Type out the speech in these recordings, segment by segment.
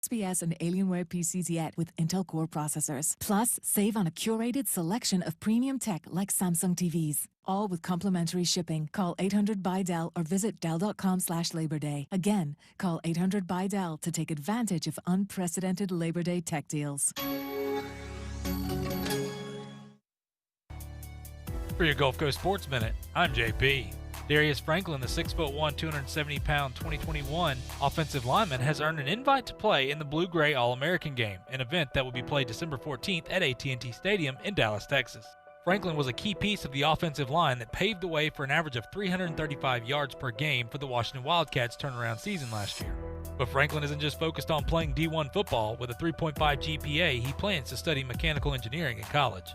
XPS and Alienware PCs yet with Intel Core processors. Plus, save on a curated selection of premium tech like Samsung TVs. All with complimentary shipping. Call 800-BUY-DELL or visit Dell.com/Labor Day. Again, call 800-BUY-DELL to take advantage of unprecedented Labor Day tech deals. For your Gulf Coast Sports Minute, I'm JP. Darius Franklin, the 6'1", 270-pound 2021 offensive lineman, has earned an invite to play in the Blue-Gray All-American Game, an event that will be played December 14th at AT&T Stadium in Dallas, Texas. Franklin was a key piece of the offensive line that paved the way for an average of 335 yards per game for the Washington Wildcats' turnaround season last year. But Franklin isn't just focused on playing D1 football. With a 3.5 GPA, he plans to study mechanical engineering in college.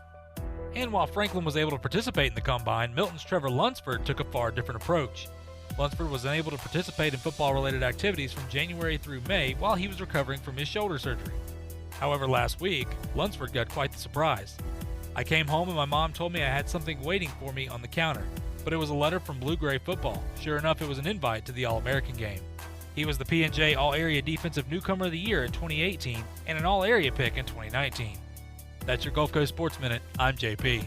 And while Franklin was able to participate in the Combine, Milton's Trevor Lunsford took a far different approach. Lunsford was unable to participate in football-related activities from January through May while he was recovering from his shoulder surgery. However, last week, Lunsford got quite the surprise. I came home and my mom told me I had something waiting for me on the counter, but it was a letter from Blue-Gray Football. Sure enough, it was an invite to the All-American Game. He was the P&J All-Area Defensive Newcomer of the Year in 2018 and an All-Area pick in 2019. That's your Gulf Coast Sports Minute. I'm JP.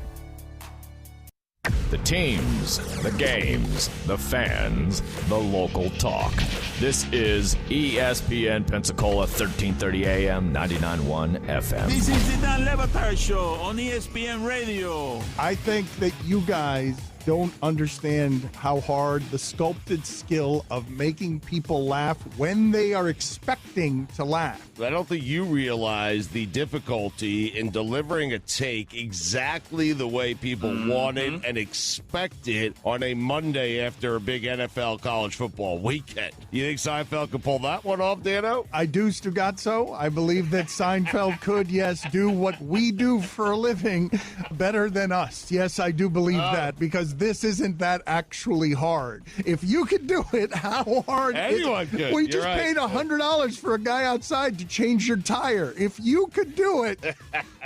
The teams, the games, the fans, the local talk. This is ESPN Pensacola, 1330 AM, 99.1 FM. This is the Dan Le Batard Show on ESPN Radio. I think that you guys don't understand how hard the sculpted skill of making people laugh when they are expecting to laugh. I don't think you realize the difficulty in delivering a take exactly the way people want it and expect it on a Monday after a big NFL college football weekend. You think Seinfeld could pull that one off, Dano? I do, Stugazzo. I believe that Seinfeld could, yes, do what we do for a living better than us. Yes, I do believe that, because this isn't that actually hard. If you could do it, how hard? Anyone could. We just paid $100 for a guy outside to change your tire. If you could do it,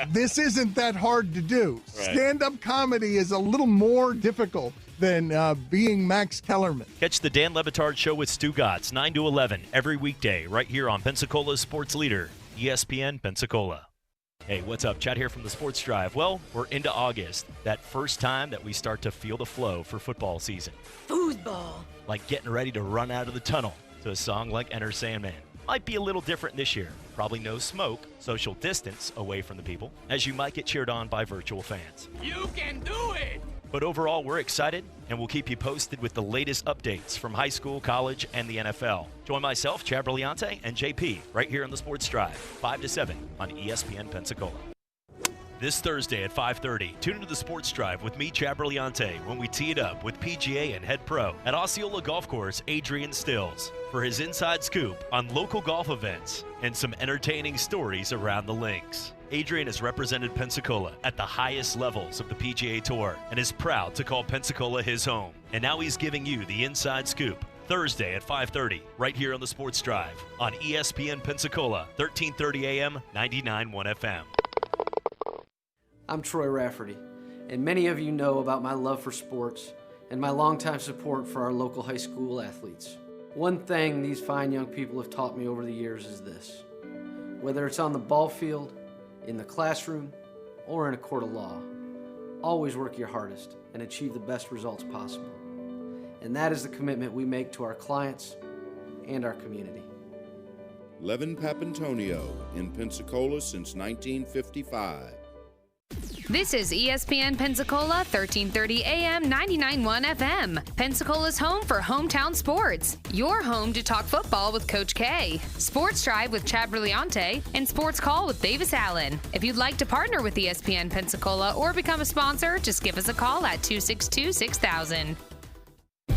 this isn't that hard to do. Right. Stand-up comedy is a little more difficult than being Max Kellerman. Catch the Dan Le Batard Show with Stu Gatz, 9 to 11, every weekday, right here on Pensacola's sports leader, ESPN Pensacola. Hey, what's up? Chad here from the Sports Drive. Well, we're into August, that first time that we start to feel the flow for football season. Foosball. Like getting ready to run out of the tunnel to a song like Enter Sandman. Might be a little different this year. Probably no smoke, social distance away from the people, as you might get cheered on by virtual fans. You can do it! But overall, we're excited, and we'll keep you posted with the latest updates from high school, college, and the NFL. Join myself, Chad Brillante, and JP right here on the Sports Drive, 5 to 7 on ESPN Pensacola. This Thursday at 5:30, tune into the Sports Drive with me, Chad Brillante, when we tee it up with PGA and head pro at Osceola Golf Course, Adrian Stills, for his inside scoop on local golf events and some entertaining stories around the links. Adrian has represented Pensacola at the highest levels of the PGA Tour and is proud to call Pensacola his home. And now he's giving you the inside scoop Thursday at 5:30 right here on the Sports Drive on ESPN Pensacola, 1330 AM, 99.1 FM. I'm Troy Rafferty, and many of you know about my love for sports and my longtime support for our local high school athletes. One thing these fine young people have taught me over the years is this: whether it's on the ball field, in the classroom, or in a court of law, always work your hardest and achieve the best results possible. And that is the commitment we make to our clients and our community. Levin Papantonio in Pensacola since 1955. This is ESPN Pensacola, 1330 AM, 99.1 FM. Pensacola's home for hometown sports. Your home to talk football with Coach K. Sports Drive with Chad Brillante and Sports Call with Davis Allen. If you'd like to partner with ESPN Pensacola or become a sponsor, just give us a call at 262-6000.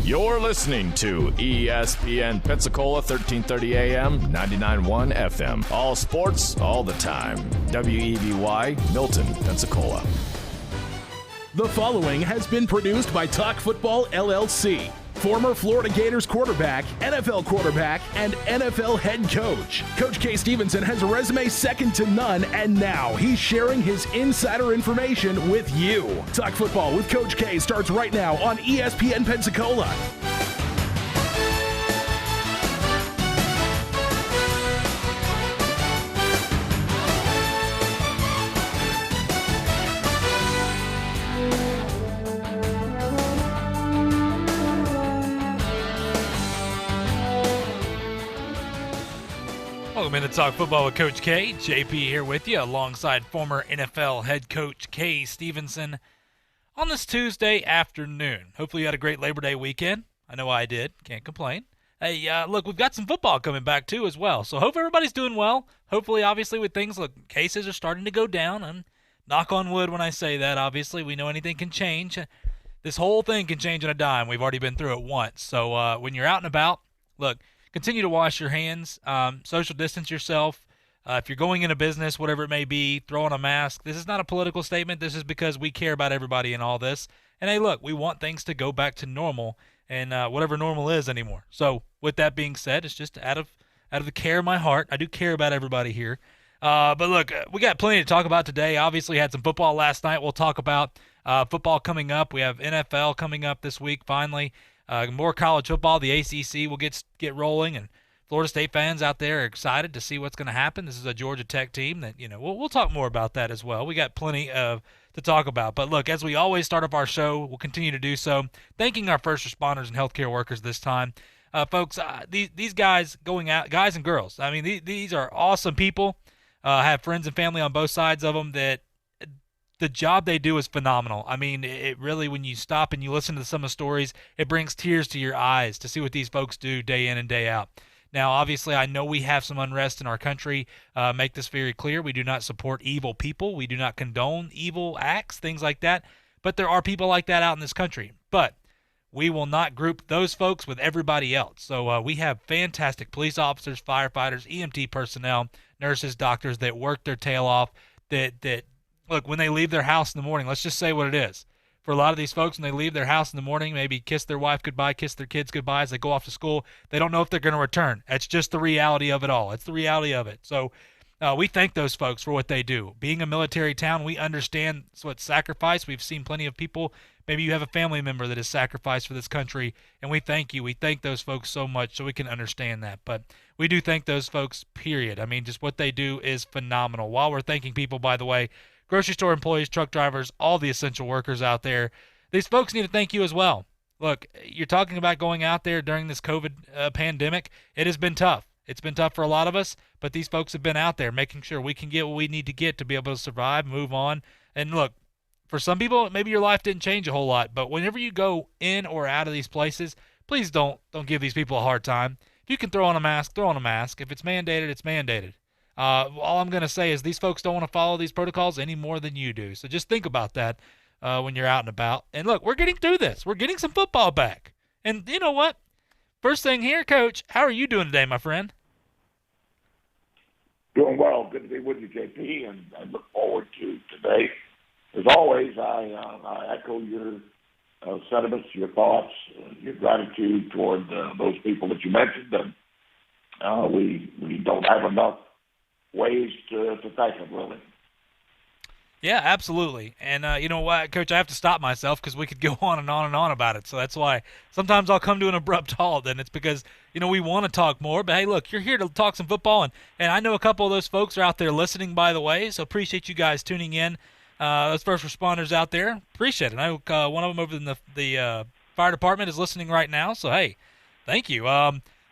You're listening to ESPN Pensacola, 1330 AM, 99.1 FM. All sports, all the time. WEBY, Milton, Pensacola. The following has been produced by Talk Football LLC. Former Florida Gators quarterback, NFL quarterback, and NFL head coach. Coach K. Stevenson has a resume second to none, and now he's sharing his insider information with you. Talk Football with Coach K starts right now on ESPN Pensacola. Welcome in to Talk Football with Coach K. JP here with you alongside former NFL head coach Kay Stevenson on this Tuesday afternoon. Hopefully you had a great Labor Day weekend. I know I did. Can't complain. Hey, look, we've got some football coming back too as well. So hope everybody's doing well. Hopefully, obviously, with things, look, cases are starting to go down. And knock on wood when I say that. Obviously, we know anything can change. This whole thing can change in a dime. We've already been through it once. So when you're out and about, look, continue to wash your hands, social distance yourself. If you're going into business, whatever it may be, throw on a mask. This is not a political statement. This is because we care about everybody in all this. And, hey, look, we want things to go back to normal and whatever normal is anymore. So with that being said, it's just out of the care of my heart. I do care about everybody here. But, look, we got plenty to talk about today. Obviously, had some football last night. We'll talk about football coming up. We have NFL coming up this week finally. More college football. The ACC will get rolling, and Florida State fans out there are excited to see what's going to happen. This is a Georgia Tech team that, we'll talk more about that as well. We got plenty to talk about. But, look, as we always start off our show, we'll continue to do so, thanking our first responders and healthcare workers this time. Folks, these guys going out, guys and girls, I mean, these are awesome people. Have friends and family on both sides of them that the job they do is phenomenal. I mean, it really, when you stop and you listen to some of the stories, it brings tears to your eyes to see what these folks do day in and day out. Now, obviously, I know we have some unrest in our country. Make this very clear. We do not support evil people. We do not condone evil acts, things like that. But there are people like that out in this country. But we will not group those folks with everybody else. So we have fantastic police officers, firefighters, EMT personnel, nurses, doctors that work their tail off, that look, when they leave their house in the morning, let's just say what it is. For a lot of these folks, when they leave their house in the morning, maybe kiss their wife goodbye, kiss their kids goodbye as they go off to school, they don't know if they're going to return. That's just the reality of it all. It's the reality of it. So we thank those folks for what they do. Being a military town, we understand what sacrifice. We've seen plenty of people. Maybe you have a family member that is sacrificed for this country, and we thank you. We thank those folks so much so we can understand that. But we do thank those folks, period. I mean, just what they do is phenomenal. While we're thanking people, by the way, grocery store employees, truck drivers, all the essential workers out there, these folks need to thank you as well. Look, you're talking about going out there during this COVID pandemic. It has been tough. It's been tough for a lot of us, but these folks have been out there making sure we can get what we need to get to be able to survive, move on. And look, for some people, maybe your life didn't change a whole lot, but whenever you go in or out of these places, please don't give these people a hard time. If you can throw on a mask, throw on a mask. If it's mandated, it's mandated. All I'm going to say is these folks don't want to follow these protocols any more than you do. So just think about that when you're out and about. And look, we're getting through this. We're getting some football back. And you know what? First thing here, Coach, how are you doing today, my friend? Doing well. Good to be with you, JP, and I look forward to today. As always, I echo your sentiments, your thoughts, your gratitude toward those people that you mentioned. And we don't have enough ways to thank them, really. Yeah, absolutely. And you know what, Coach, I have to stop myself because we could go on and on and on about it. So that's why sometimes I'll come to an abrupt halt, and it's because, we want to talk more. But, hey, look, you're here to talk some football, and I know a couple of those folks are out there listening, by the way, so appreciate you guys tuning in. Those first responders out there, appreciate it. I know one of them over in the fire department is listening right now, so, hey, thank you.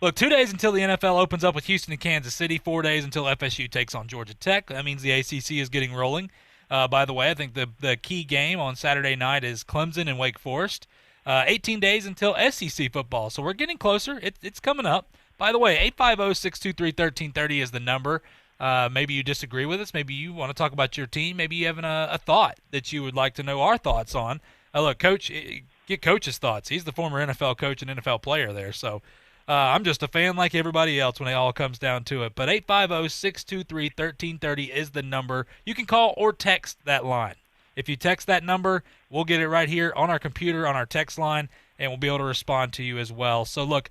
Look, 2 days until the NFL opens up with Houston and Kansas City, 4 days until FSU takes on Georgia Tech. That means the ACC is getting rolling. By the way, I think the key game on Saturday night is Clemson and Wake Forest. 18 days until SEC football, so we're getting closer. It's coming up. By the way, 850-623-1330 is the number. Maybe you disagree with us. Maybe you want to talk about your team. Maybe you have a thought that you would like to know our thoughts on. Look, Coach, get Coach's thoughts. He's the former NFL coach and NFL player there, so I'm just a fan like everybody else when it all comes down to it. But 850-623-1330 is the number. You can call or text that line. If you text that number, we'll get it right here on our computer, on our text line, and we'll be able to respond to you as well. So, look,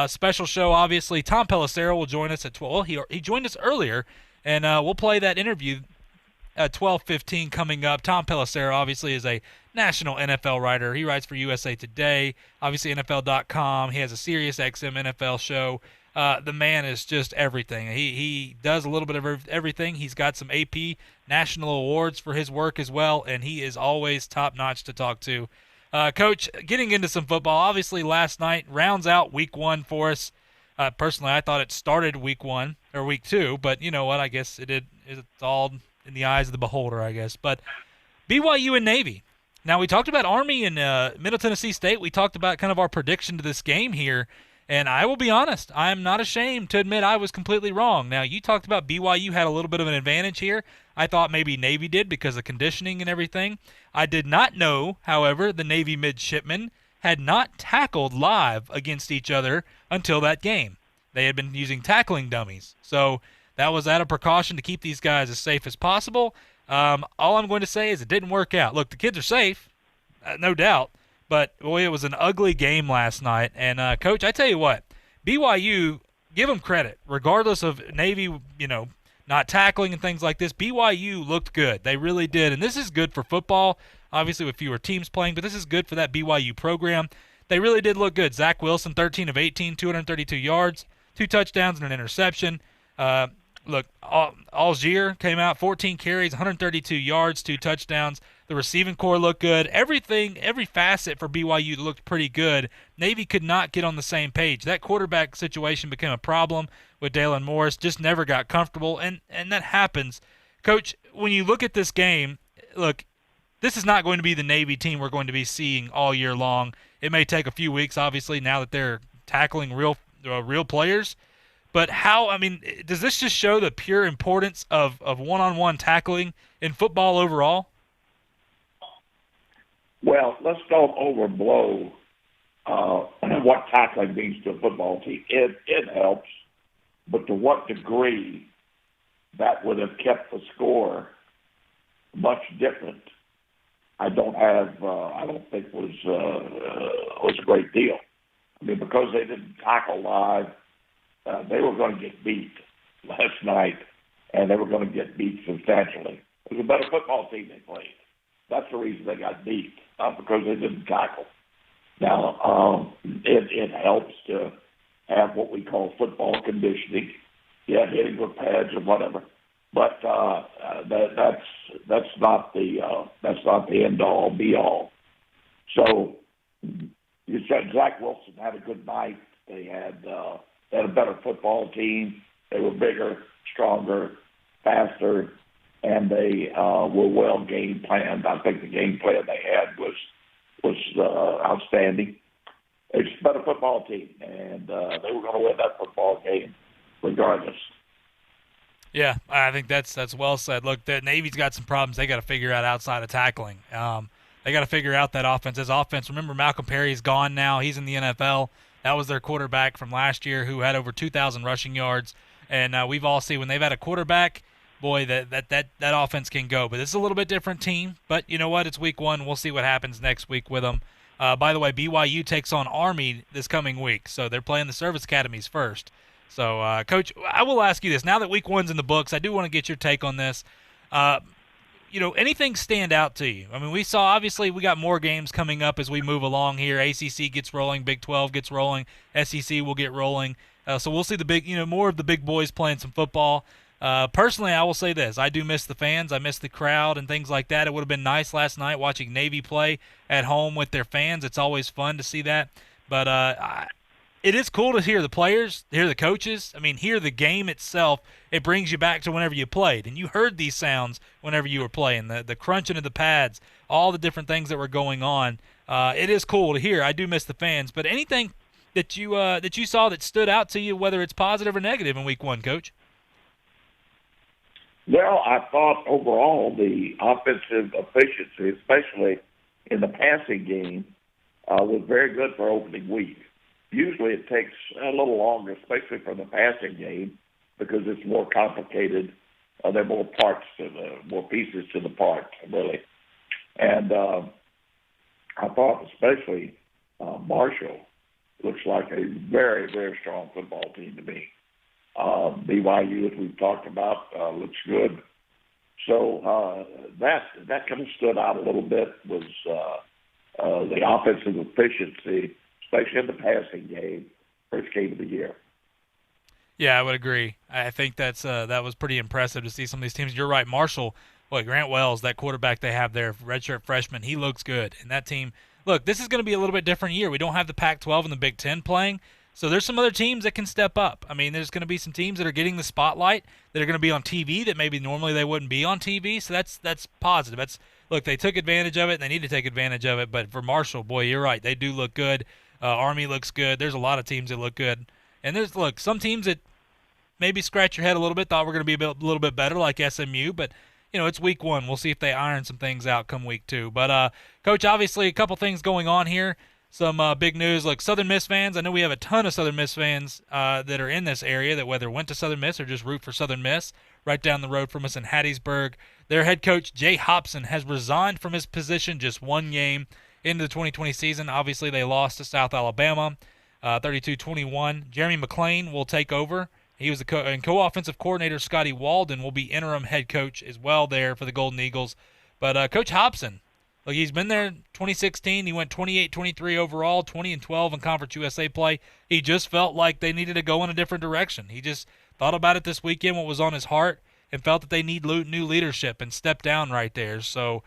special show, obviously. Tom Pelissero will join us at 12. He joined us earlier, and we'll play that interview at 12:15 coming up. Tom Pelissero, obviously, is a national NFL writer. He writes for USA Today, obviously NFL.com. He has a Sirius XM NFL show. The man is just everything. He does a little bit of everything. He's got some AP national awards for his work as well, and he is always top-notch to talk to. Coach, getting into some football, obviously last night rounds out week one for us. Personally, I thought it started week 1 or week 2, but you know what? I guess it's all in the eyes of the beholder, I guess. But BYU and Navy. Now, we talked about Army and Middle Tennessee State. We talked about kind of our prediction to this game here. And I will be honest, I am not ashamed to admit I was completely wrong. Now, you talked about BYU had a little bit of an advantage here. I thought maybe Navy did because of conditioning and everything. I did not know, however, the Navy midshipmen had not tackled live against each other until that game. They had been using tackling dummies. So that was out of precaution to keep these guys as safe as possible. All I'm going to say is it didn't work out. Look, the kids are safe, no doubt. But, boy, it was an ugly game last night. And, Coach, I tell you what, BYU, give them credit. Regardless of Navy, not tackling and things like this, BYU looked good. They really did. And this is good for football, obviously with fewer teams playing, but this is good for that BYU program. They really did look good. Zach Wilson, 13 of 18, 232 yards, 2 touchdowns and an interception. Look, Algier came out, 14 carries, 132 yards, 2 touchdowns. The receiving core looked good. Everything, every facet for BYU looked pretty good. Navy could not get on the same page. That quarterback situation became a problem with Dalen Morris, just never got comfortable, and that happens. Coach, when you look at this game, look, this is not going to be the Navy team we're going to be seeing all year long. It may take a few weeks, obviously, now that they're tackling real players. But does this just show the pure importance of one-on-one tackling in football overall? Well, let's don't overblow what tackling means to a football team. It helps, but to what degree that would have kept the score much different, I don't think was a great deal. I mean, because they didn't tackle live, they were going to get beat last night, and they were going to get beat substantially. It was a better football team they played. That's the reason they got beat, not because they didn't tackle. Now, it helps to have what we call football conditioning, hitting with pads or whatever. But that's not the end all be all. So you said Zach Wilson had a good night. They had a better football team. They were bigger, stronger, faster, and they were well game planned. I think the game plan they had was outstanding. It's a better football team, and they were going to win that football game regardless. Yeah, I think that's well said. Look, the Navy's got some problems they got to figure out outside of tackling. They got to figure out that offense. His offense, remember Malcolm Perry's gone now. He's in the NFL. That was their quarterback from last year who had over 2,000 rushing yards. And we've all seen when they've had a quarterback, boy, that offense can go. But this is a little bit different team. But you know what? It's week 1. We'll see what happens next week with them. By the way, BYU takes on Army this coming week. So they're playing the service academies first. So, Coach, I will ask you this. Now that week 1's in the books, I do want to get your take on this. Anything stand out to you? I mean, we got more games coming up as we move along here. ACC gets rolling, Big 12 gets rolling, SEC will get rolling. So we'll see more of the big boys playing some football. Personally, I will say this. I do miss the fans. I miss the crowd and things like that. It would have been nice last night watching Navy play at home with their fans. It's always fun to see that. But it is cool to hear the players, hear the coaches. I mean, hear the game itself. It brings you back to whenever you played. And you heard these sounds whenever you were playing, the crunching of the pads, all the different things that were going on. It is cool to hear. I do miss the fans. But anything that you saw that stood out to you, whether it's positive or negative in week 1, Coach? Well, I thought overall the offensive efficiency, especially in the passing game, was very good for opening week. Usually it takes a little longer, especially for the passing game, because it's more complicated. There are more pieces to the part, really. And I thought especially Marshall looks like a very, very strong football team to me. BYU, as we've talked about, looks good. So that kind of stood out a little bit was the offensive efficiency, especially in the passing game, first game of the year. Yeah, I would agree. I think that was pretty impressive to see some of these teams. You're right, Marshall. Boy, Grant Wells, that quarterback they have there, redshirt freshman, he looks good. And that team, look, this is going to be a little bit different year. We don't have the Pac-12 and the Big Ten playing, So there's some other teams that can step up. I mean, there's going to be some teams that are getting the spotlight, that are going to be on TV that maybe normally they wouldn't be on TV. So that's positive. Look, they took advantage of it, and they need to take advantage of it. But for Marshall, boy, you're right. They do look good. Army looks good. There's a lot of teams that look good. And there's, look, some teams that maybe scratch your head a little bit, thought we're going to be a little bit better, like SMU. But, it's week 1. We'll see if they iron some things out come week 2. But, Coach, obviously a couple things going on here. Some big news, like Southern Miss fans. I know we have a ton of Southern Miss fans that are in this area that whether went to Southern Miss or just root for Southern Miss right down the road from us in Hattiesburg. Their head coach, Jay Hobson, has resigned from his position just one game into the 2020 season. Obviously, they lost to South Alabama, 32-21. Jeremy McClain will take over. He was the co-offensive coordinator, Scotty Walden, will be interim head coach as well there for the Golden Eagles. But Coach Hobson, look, he's been there 2016. He went 28-23 overall, 20-12 in Conference USA play. He just felt like they needed to go in a different direction. He just thought about it this weekend, what was on his heart, and felt that they need new leadership and stepped down right there. So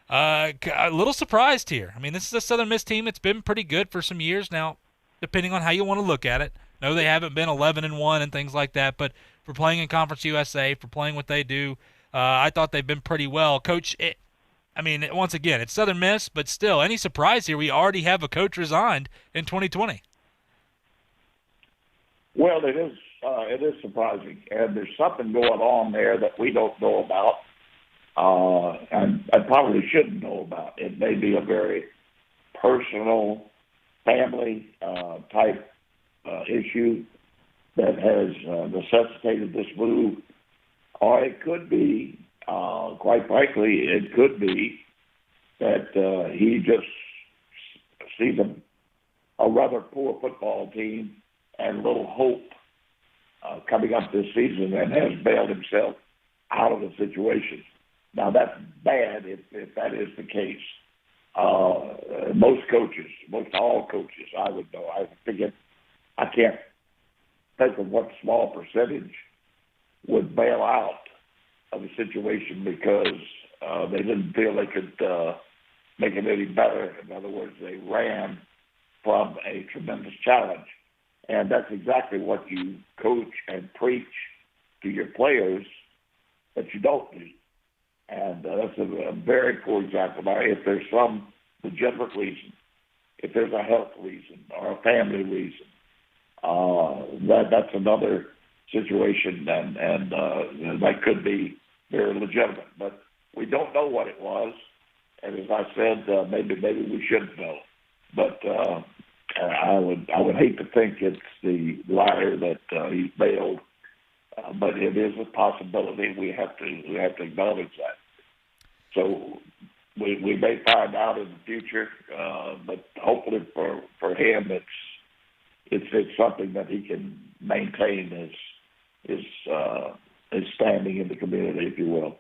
a little surprised here. I mean, this is a Southern Miss team that's been pretty good for some years now, depending on how you want to look at it. No, they haven't been 11-1 and things like that, but for playing in Conference USA, for playing what they do, I thought they've been pretty well. Coach, once again, it's Southern Miss, but still, any surprise here? We already have a coach resigned in 2020. Well, it is surprising, and there's something going on there that we don't know about, and I probably shouldn't know about. It may be a very personal, family type issue that has necessitated this move, or it could be, quite frankly, it could be that he just sees a rather poor football team and little hope coming up this season and has bailed himself out of the situation. Now, that's bad if that is the case. Most all coaches, I would know. I can't think of what small percentage would bail out of a situation because they didn't feel they could make it any better. In other words, they ran from a tremendous challenge. And that's exactly what you coach and preach to your players that you don't do. And that's a very poor example. Now, if there's some legitimate reason, if there's a health reason or a family reason, that's another situation, and that could be very legitimate. But we don't know what it was, and as I said, maybe we should know. But I would hate to think it's the latter that he's bailed, but it is a possibility. We have to acknowledge that. So we may find out in the future, but hopefully for him, it's something that he can maintain his standing in the community, if you will.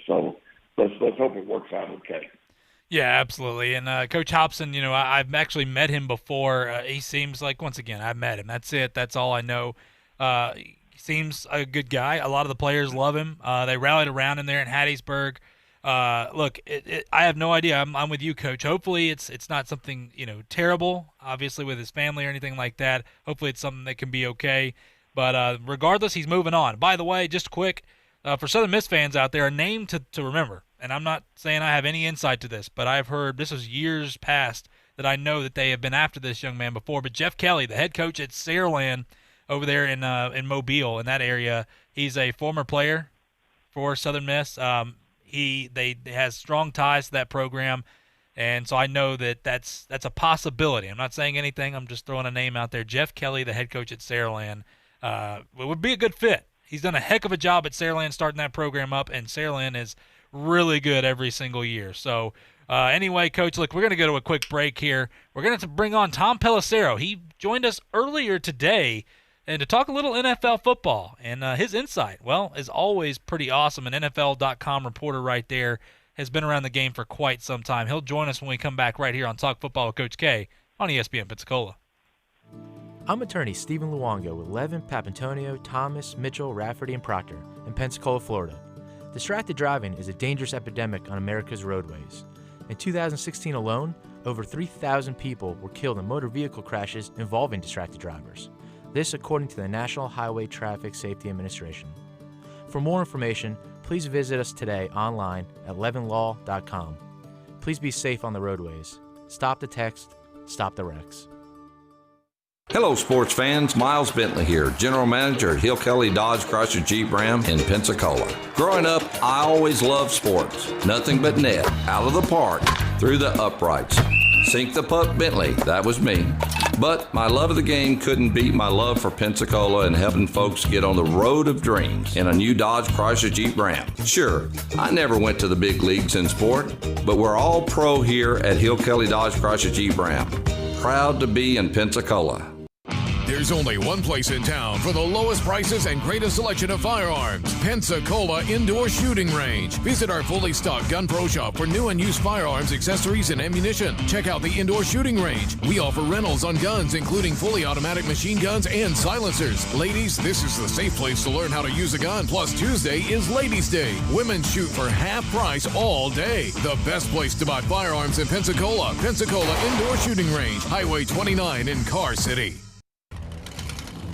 So let's hope it works out okay. Yeah, absolutely. And Coach Hobson, I've actually met him before. He seems like, once again, I've met him. That's it. That's all I know. He seems a good guy. A lot of the players love him. They rallied around him there in Hattiesburg. Look, I have no idea. I'm with you, Coach. Hopefully it's not something, terrible, obviously, with his family or anything like that. Hopefully it's something that can be okay. But regardless, he's moving on. By the way, just quick, for Southern Miss fans out there, a name to remember. And I'm not saying I have any insight to this, but I've heard, this was years past, that I know that they have been after this young man before. But Jeff Kelly, the head coach at Saraland over there in Mobile, in that area, he's a former player for Southern Miss. They has strong ties to that program, and so I know that that's a possibility. I'm not saying anything. I'm just throwing a name out there. Jeff Kelly, the head coach at Saraland, would be a good fit. He's done a heck of a job at Saraland starting that program up, and Saraland is really good every single year. So anyway, Coach, look, we're going to go to a quick break here. We're going to bring on Tom Pelissero. He joined us earlier today and to talk a little NFL football. And his insight, well, is always pretty awesome. An NFL.com reporter right there, has been around the game for quite some time. He'll join us when we come back right here on Talk Football with Coach K on ESPN Pensacola. I'm attorney Stephen Luongo with Levin, Papantonio, Thomas, Mitchell, Rafferty, and Proctor in Pensacola, Florida. Distracted driving is a dangerous epidemic on America's roadways. In 2016 alone, over 3,000 people were killed in motor vehicle crashes involving distracted drivers. This according to the National Highway Traffic Safety Administration. For more information, please visit us today online at levinlaw.com. Please be safe on the roadways. Stop the text, stop the wrecks. Hello, sports fans. Miles Bentley here, General Manager at Hill Kelly Dodge Chrysler Jeep Ram in Pensacola. Growing up, I always loved sports. Nothing but net, out of the park, through the uprights. Sink the puck Bentley, that was me. But my love of the game couldn't beat my love for Pensacola and helping folks get on the road of dreams in a new Dodge Chrysler Jeep Ram. Sure, I never went to the big leagues in sport, but we're all pro here at Hill Kelly Dodge Chrysler Jeep Ram. Proud to be in Pensacola. There's only one place in town for the lowest prices and greatest selection of firearms. Pensacola Indoor Shooting Range. Visit our fully stocked Gun Pro Shop for new and used firearms, accessories, and ammunition. Check out the Indoor Shooting Range. We offer rentals on guns, including fully automatic machine guns and silencers. Ladies, this is the safe place to learn how to use a gun. Plus, Tuesday is Ladies' Day. Women shoot for half price all day. The best place to buy firearms in Pensacola. Pensacola Indoor Shooting Range. Highway 29 in Car City.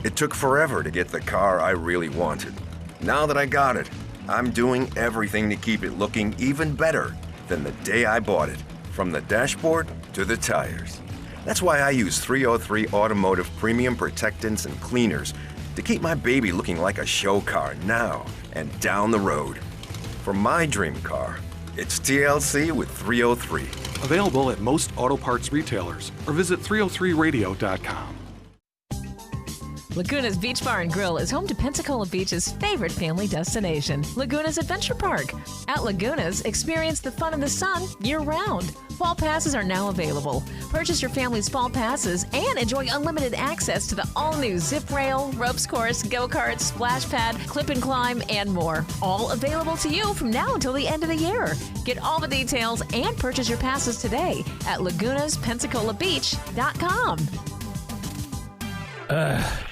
It took forever to get the car I really wanted. Now that I got it, I'm doing everything to keep it looking even better than the day I bought it, from the dashboard to the tires. That's why I use 303 Automotive Premium Protectants and Cleaners to keep my baby looking like a show car now and down the road. For my dream car, it's TLC with 303. Available at most auto parts retailers or visit 303radio.com. Laguna's Beach Bar and Grill is home to Pensacola Beach's favorite family destination, Laguna's Adventure Park. At Laguna's, experience the fun of the sun year-round. Fall passes are now available. Purchase your family's fall passes and enjoy unlimited access to the all-new zip rail, ropes course, go-kart, splash pad, clip and climb, and more. All available to you from now until the end of the year. Get all the details and purchase your passes today at lagunaspensacola.beach.com.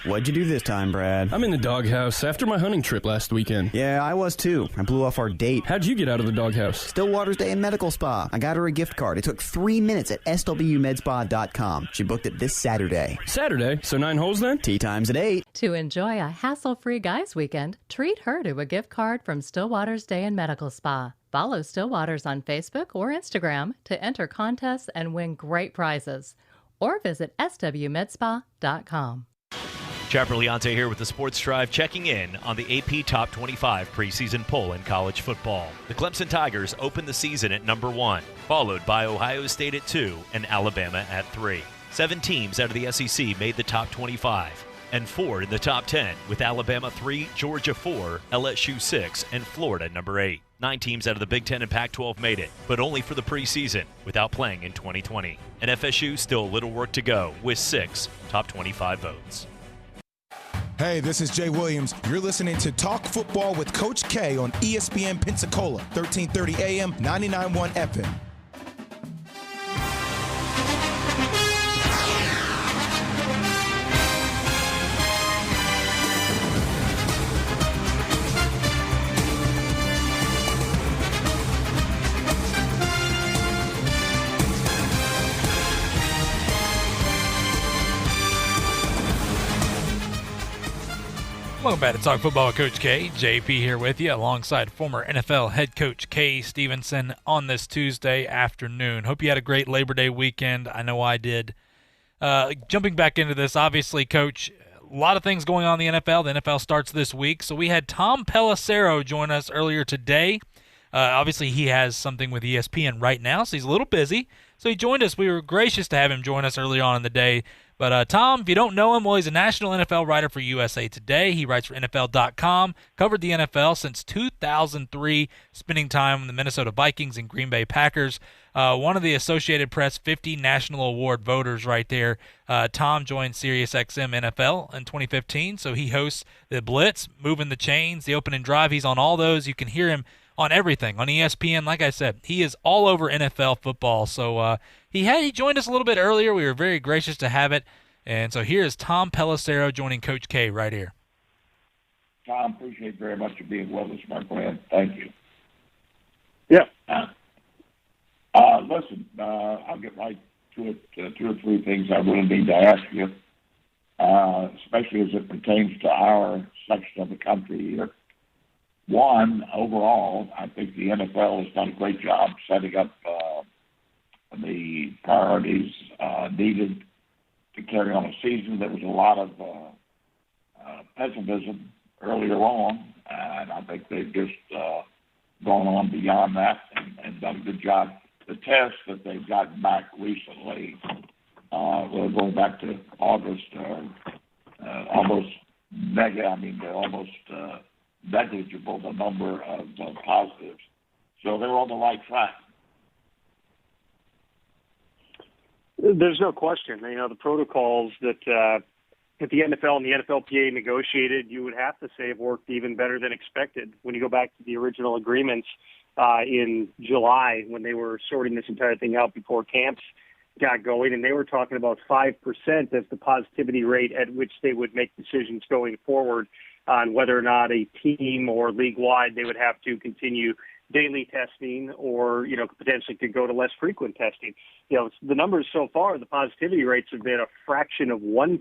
What'd you do this time, Brad? I'm in the doghouse after my hunting trip last weekend. Yeah, I was too. I blew off our date. How'd you get out of the doghouse? Stillwater's Day in Medical Spa. I got her a gift card. It took 3 minutes at swmedspa.com. She booked it this Saturday. Saturday? So 9 holes then? Tea time's at 8. To enjoy a hassle-free guys' weekend, treat her to a gift card from Stillwater's Day in Medical Spa. Follow Stillwater's on Facebook or Instagram to enter contests and win great prizes. Or visit swmedspa.com. Chad Brillante here with the Sports Drive, checking in on the AP Top 25 preseason poll in college football. The Clemson Tigers opened the season at number 1, followed by Ohio State at 2 and Alabama at 3. 7 teams out of the SEC made the top 25, and 4 in the top 10, with Alabama 3, Georgia 4, LSU 6, and Florida number 8. 9 teams out of the Big Ten and Pac-12 made it, but only for the preseason, without playing in 2020. And FSU still a little work to go, with 6 top 25 votes. Hey, this is Jay Williams. You're listening to Talk Football with Coach K on ESPN Pensacola, 1330 AM, 99.1 FM. Welcome back to Talk Football with Coach K. JP here with you alongside former NFL head coach Kay Stevenson on this Tuesday afternoon. Hope you had a great Labor Day weekend. I know I did. Jumping back into this, obviously, Coach, a lot of things going on in the NFL. The NFL starts this week. So we had Tom Pelissero join us earlier today. Obviously, he has something with ESPN right now, so he's a little busy. So he joined us. We were gracious to have him join us early on in the day. But Tom, if you don't know him, well, he's a national NFL writer for USA Today. He writes for NFL.com, covered the NFL since 2003, spending time with the Minnesota Vikings and Green Bay Packers. One of the Associated Press 50 National Award voters right there. Tom joined SiriusXM NFL in 2015, so he hosts the Blitz, Moving the Chains, the Open and Drive. He's on all those. You can hear him on everything, on ESPN. Like I said, he is all over NFL football. So he joined us a little bit earlier. We were very gracious to have it. And so here is Tom Pelissero joining Coach K right here. Tom, appreciate very much for being with us, my friend. Thank you. Yeah. listen, I'll get right to it. 2 or 3 things I really need to ask you, especially as it pertains to our section of the country here. One, overall, I think the NFL has done a great job setting up the priorities needed to carry on a season. There was a lot of pessimism earlier on, and I think they've just gone on beyond that and done a good job. The tests that they've gotten back recently, going back to August, almost they're almost negligible, the number of positives. So they're on the right track. There's no question. The protocols that the NFL and the NFLPA negotiated, you would have to say have worked even better than expected. When you go back to the original agreements in July, when they were sorting this entire thing out before camps got going, and they were talking about 5% as the positivity rate at which they would make decisions going forward on whether or not a team or league-wide they would have to continue daily testing or, potentially could go to less frequent testing. The numbers so far, the positivity rates have been a fraction of 1%,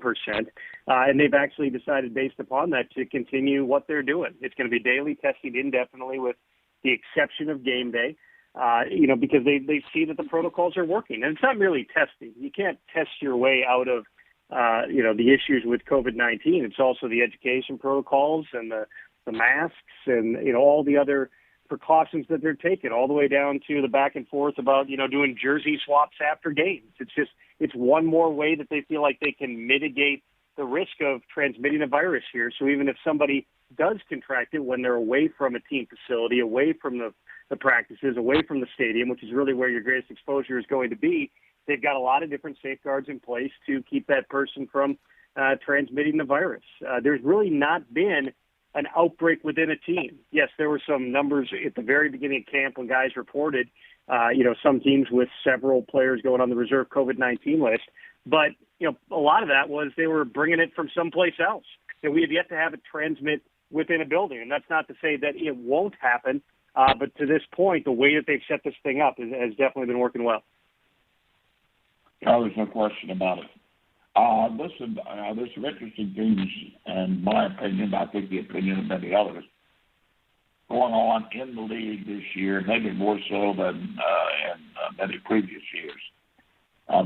and they've actually decided based upon that to continue what they're doing. It's going to be daily testing indefinitely with the exception of game day, because they see that the protocols are working. And it's not merely testing. You can't test your way out of the issues with COVID-19. It's also the education protocols and the masks and, all the other precautions that they're taking, all the way down to the back and forth about, doing jersey swaps after games. It's one more way that they feel like they can mitigate the risk of transmitting a virus here. So even if somebody does contract it when they're away from a team facility, away from the practices, away from the stadium, which is really where your greatest exposure is going to be, they've got a lot of different safeguards in place to keep that person from transmitting the virus. There's really not been an outbreak within a team. Yes, there were some numbers at the very beginning of camp when guys reported, some teams with several players going on the reserve COVID-19 list. But, a lot of that was they were bringing it from someplace else. And we have yet to have it transmit within a building. And that's not to say that it won't happen. But to this point, the way that they've set this thing up has definitely been working well. Oh, there's no question about it. Listen, there's some interesting things, in my opinion, I think the opinion of many others, going on in the league this year, maybe more so than in many previous years.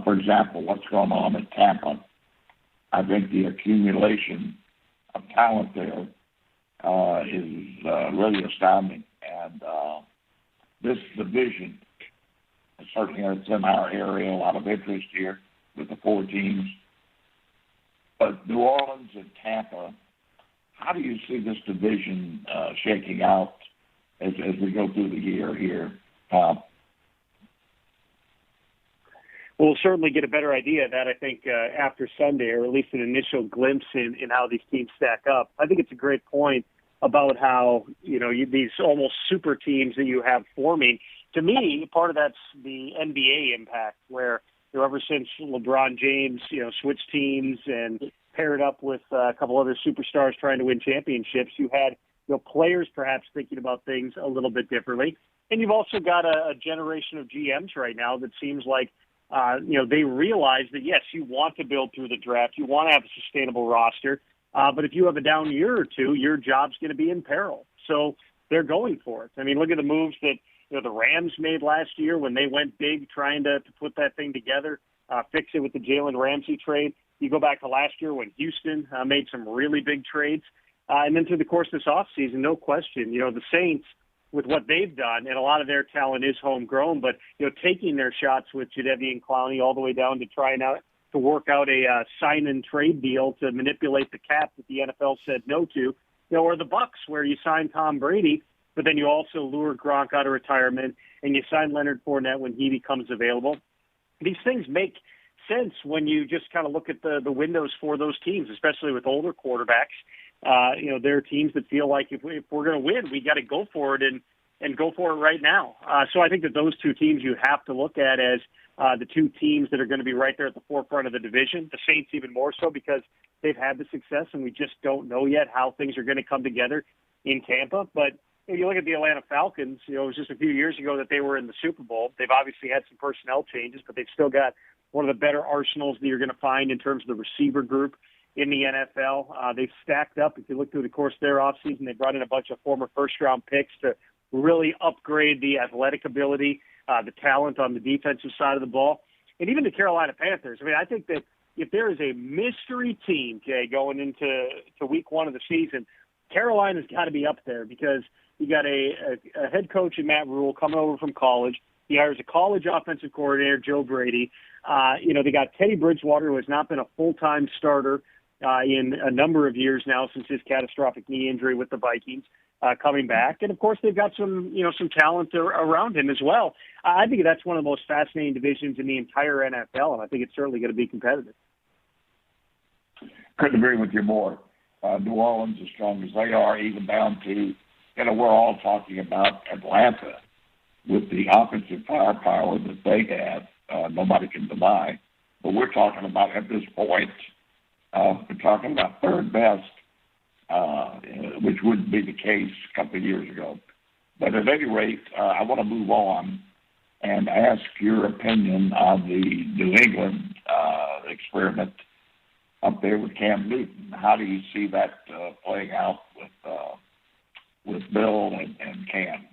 For example, what's going on in Tampa. I think the accumulation of talent there is really astounding. And this division, certainly it's in our area, a lot of interest here with the 4 teams. But New Orleans and Tampa, how do you see this division shaking out as we go through the year here? We'll certainly get a better idea of that, I think, after Sunday, or at least an initial glimpse in how these teams stack up. I think it's a great point about how, these almost super teams that you have forming. To me, part of that's the NBA impact, where ever since LeBron James, switched teams and paired up with a couple other superstars trying to win championships, you had players perhaps thinking about things a little bit differently. And you've also got a generation of GMs right now that seems like, they realize that, yes, you want to build through the draft. You want to have a sustainable roster. But if you have a down year or two, your job's going to be in peril. So they're going for it. I mean, look at the moves that the Rams made last year when they went big trying to put that thing together, fix it with the Jalen Ramsey trade. You go back to last year when Houston made some really big trades. And then through the course of this offseason, no question, the Saints, with what they've done, and a lot of their talent is homegrown, but, taking their shots with Jadeveon Clowney all the way down to trying out to work out a sign-and-trade deal to manipulate the cap that the NFL said no to, or the Bucks, where you sign Tom Brady, but then you also lure Gronk out of retirement, and you sign Leonard Fournette when he becomes available. These things make sense when you just kind of look at the windows for those teams, especially with older quarterbacks. There are teams that feel like if we're going to win, we got to go for it and go for it right now. So I think that those 2 teams you have to look at as the 2 teams that are going to be right there at the forefront of the division. The Saints even more so because they've had the success, and we just don't know yet how things are going to come together in Tampa. But if you look at the Atlanta Falcons, it was just a few years ago that they were in the Super Bowl. They've obviously had some personnel changes, but they've still got one of the better arsenals that you're going to find in terms of the receiver group in the NFL. They've stacked up. If you look through the course of their offseason, they brought in a bunch of former first-round picks to really upgrade the athletic ability, the talent on the defensive side of the ball. And even the Carolina Panthers. I mean, I think that if there is a mystery team, Jay, going into week one of the season, Carolina's got to be up there because you got a head coach in Matt Rule coming over from college. He hires a college offensive coordinator, Joe Brady. They got Teddy Bridgewater, who has not been a full-time starter in a number of years now since his catastrophic knee injury with the Vikings, coming back. And, of course, they've got some talent around him as well. I think that's one of the most fascinating divisions in the entire NFL, and I think it's certainly going to be competitive. Couldn't agree with you more. New Orleans, as strong as they are, even down to, we're all talking about Atlanta with the offensive firepower that they have. Nobody can deny. But we're talking about, at this point, we're talking about third best, which wouldn't be the case a couple of years ago. But at any rate, I want to move on and ask your opinion on the New England experiment up there with Cam Newton. How do you see that playing out with Bill and Cam?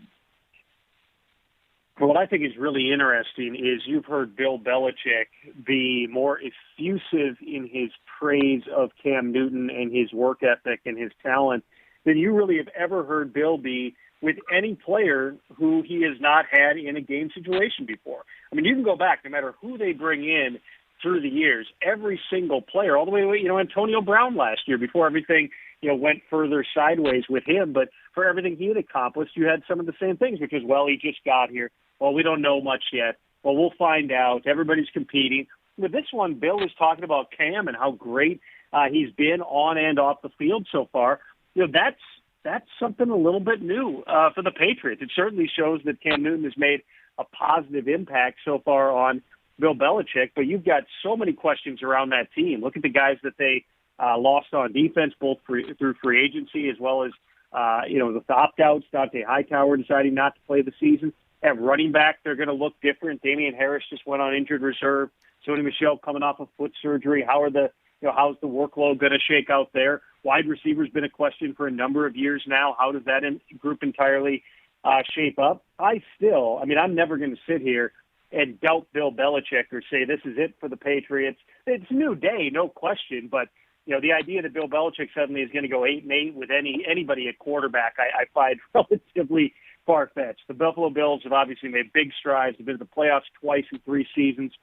What I think is really interesting is you've heard Bill Belichick be more effusive in his praise of Cam Newton and his work ethic and his talent than you really have ever heard Bill be with any player who he has not had in a game situation before. I mean, you can go back, no matter who they bring in through the years, every single player, all the way to, Antonio Brown last year before everything, went further sideways with him. But for everything he had accomplished, you had some of the same things, which is, well, he just got here. Well, we don't know much yet. Well, we'll find out. Everybody's competing. With this one, Bill is talking about Cam and how great he's been on and off the field so far. That's something a little bit new for the Patriots. It certainly shows that Cam Newton has made a positive impact so far on Bill Belichick, but you've got so many questions around that team. Look at the guys that they lost on defense, both through free agency as well as, with the opt-outs, Dante Hightower deciding not to play the season. At running back, they're going to look different. Damian Harris just went on injured reserve. Sony Michel coming off of foot surgery. How's the workload going to shake out there? Wide receiver's been a question for a number of years now. How does that group entirely shape up? I'm never going to sit here and doubt Bill Belichick or say this is it for the Patriots. It's a new day, no question, but the idea that Bill Belichick suddenly is going to go 8-8 with anybody at quarterback, I find relatively far-fetched. The Buffalo Bills have obviously made big strides. They've been to the playoffs twice in 3 seasons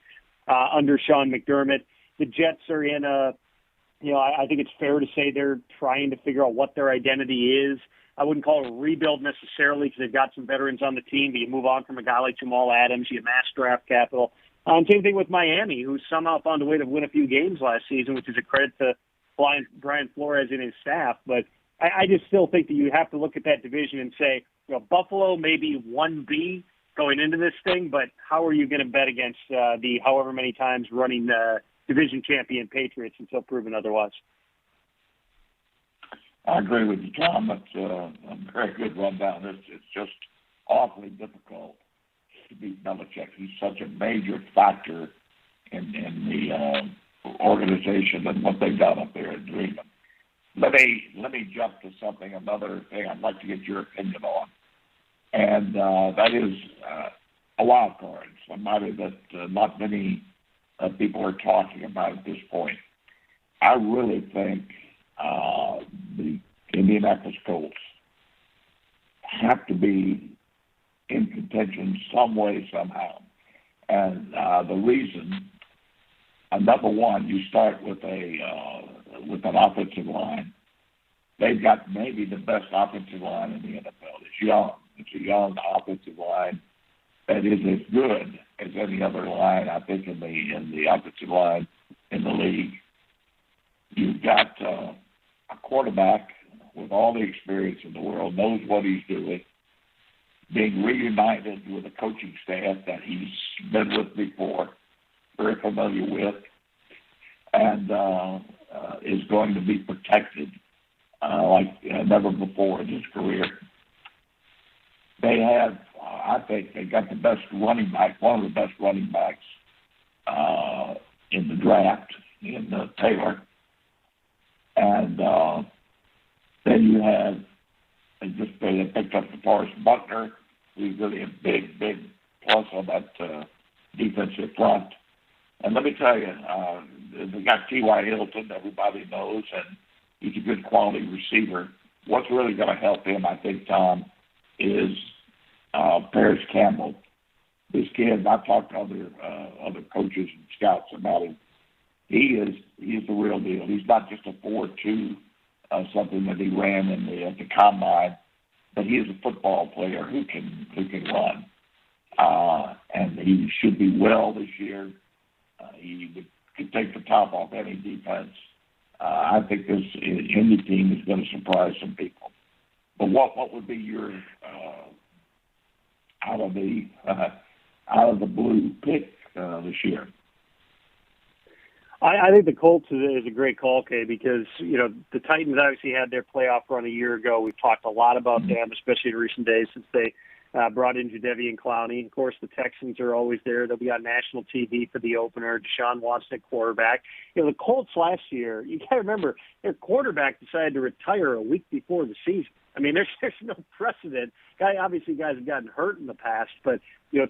under Sean McDermott. The Jets are in I think it's fair to say they're trying to figure out what their identity is. I wouldn't call it a rebuild necessarily because they've got some veterans on the team, but you move on from a guy like Jamal Adams, you amass draft capital. Same thing with Miami, who somehow found a way to win a few games last season, which is a credit to Brian Flores and his staff. But I just still think that you have to look at that division and say, Buffalo may be 1B going into this thing, but how are you going to bet against the however many times running division champion Patriots until proven otherwise? I agree with you, Tom. That's a very good rundown. It's just awfully difficult to beat Belichick. He's such a major factor in the organization and what they've done up there in New England. Let me jump to another thing I'd like to get your opinion on, and that is a wild card, somebody that not many people are talking about at this point. I really think the Indianapolis Colts have to be in contention some way, somehow. And the reason, number one, you start with an offensive line. They've got maybe the best offensive line in the NFL. It's young. It's a young offensive line that is as good as any other line, I think, in the offensive line in the league. You've got a quarterback with all the experience in the world, knows what he's doing, being reunited with a coaching staff that he's been with before, very familiar with, and is going to be protected like never before in his career. they have, I think, they got the best running back, one of the best running backs in the draft, in Taylor. And then you have, they picked up DeForest Buckner, who's really a big plus on that defensive front. And let me tell you, they got T.Y. Hilton, everybody knows, and he's a good quality receiver. What's really going to help him, I think, Tom, is Paris Campbell. This kid, I've talked to other coaches and scouts about him. He's the real deal. He's not just a 4.2, something that he ran at the combine, but he is a football player who can run. And he should be well this year. He could take the top off any defense. I think this Indy team is going to surprise some people. But what would be your out of the blue pick this year? I think the Colts is a great call, Kay, because, the Titans obviously had their playoff run a year ago. We've talked a lot about them, especially in recent days since they brought in Jadeveon Clowney. Of course, the Texans are always there. They'll be on national TV for the opener. Deshaun Watson at quarterback. The Colts last year, you got to remember, their quarterback decided to retire a week before the season. I mean, there's no precedent. Obviously, guys have gotten hurt in the past, but,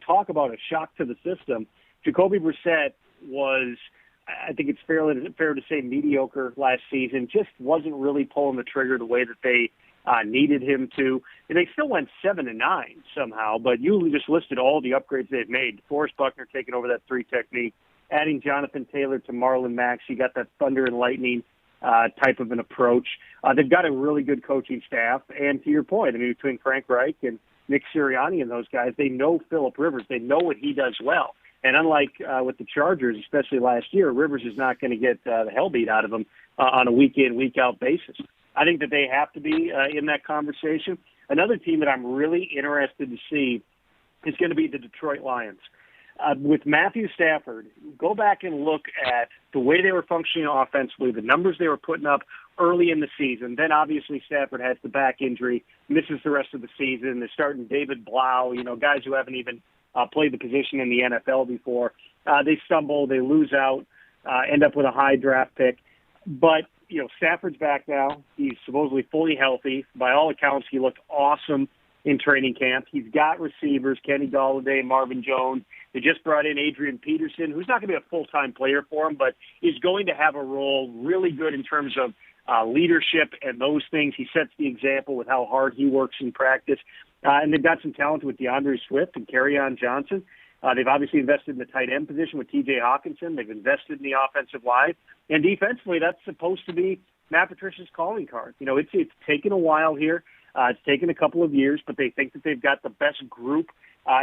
talk about a shock to the system. Jacoby Brissett was, I think it's fair to say, mediocre last season. Just wasn't really pulling the trigger the way that they needed him to. And they still went 7-9 somehow, but you just listed all the upgrades they've made. DeForest Buckner taking over that 3 technique, adding Jonathan Taylor to Marlon Mack. You got that thunder and lightning type of an approach. They've got a really good coaching staff. And to your point, between Frank Reich and Nick Sirianni and those guys, they know Phillip Rivers. They know what he does well. And unlike with the Chargers, especially last year, Rivers is not going to get the hell beat out of him on a week-in, week-out basis. I think that they have to be in that conversation. Another team that I'm really interested to see is going to be the Detroit Lions. With Matthew Stafford, go back and look at the way they were functioning offensively, the numbers they were putting up early in the season. Then obviously Stafford has the back injury, misses the rest of the season. They're starting David Blau, guys who haven't even played the position in the NFL before. They stumble, they lose out, end up with a high draft pick. But, Stafford's back now. He's supposedly fully healthy. By all accounts, he looked awesome in training camp. He's got receivers, Kenny Golladay, Marvin Jones. They just brought in Adrian Peterson, who's not going to be a full-time player for him, but is going to have a role really good in terms of leadership and those things. He sets the example with how hard he works in practice. And they've got some talent with DeAndre Swift and Kerryon Johnson. They've obviously invested in the tight end position with T.J. Hawkinson. They've invested in the offensive line. And defensively, that's supposed to be Matt Patricia's calling card. It's taken a while here. It's taken a couple of years, but they think that they've got the best group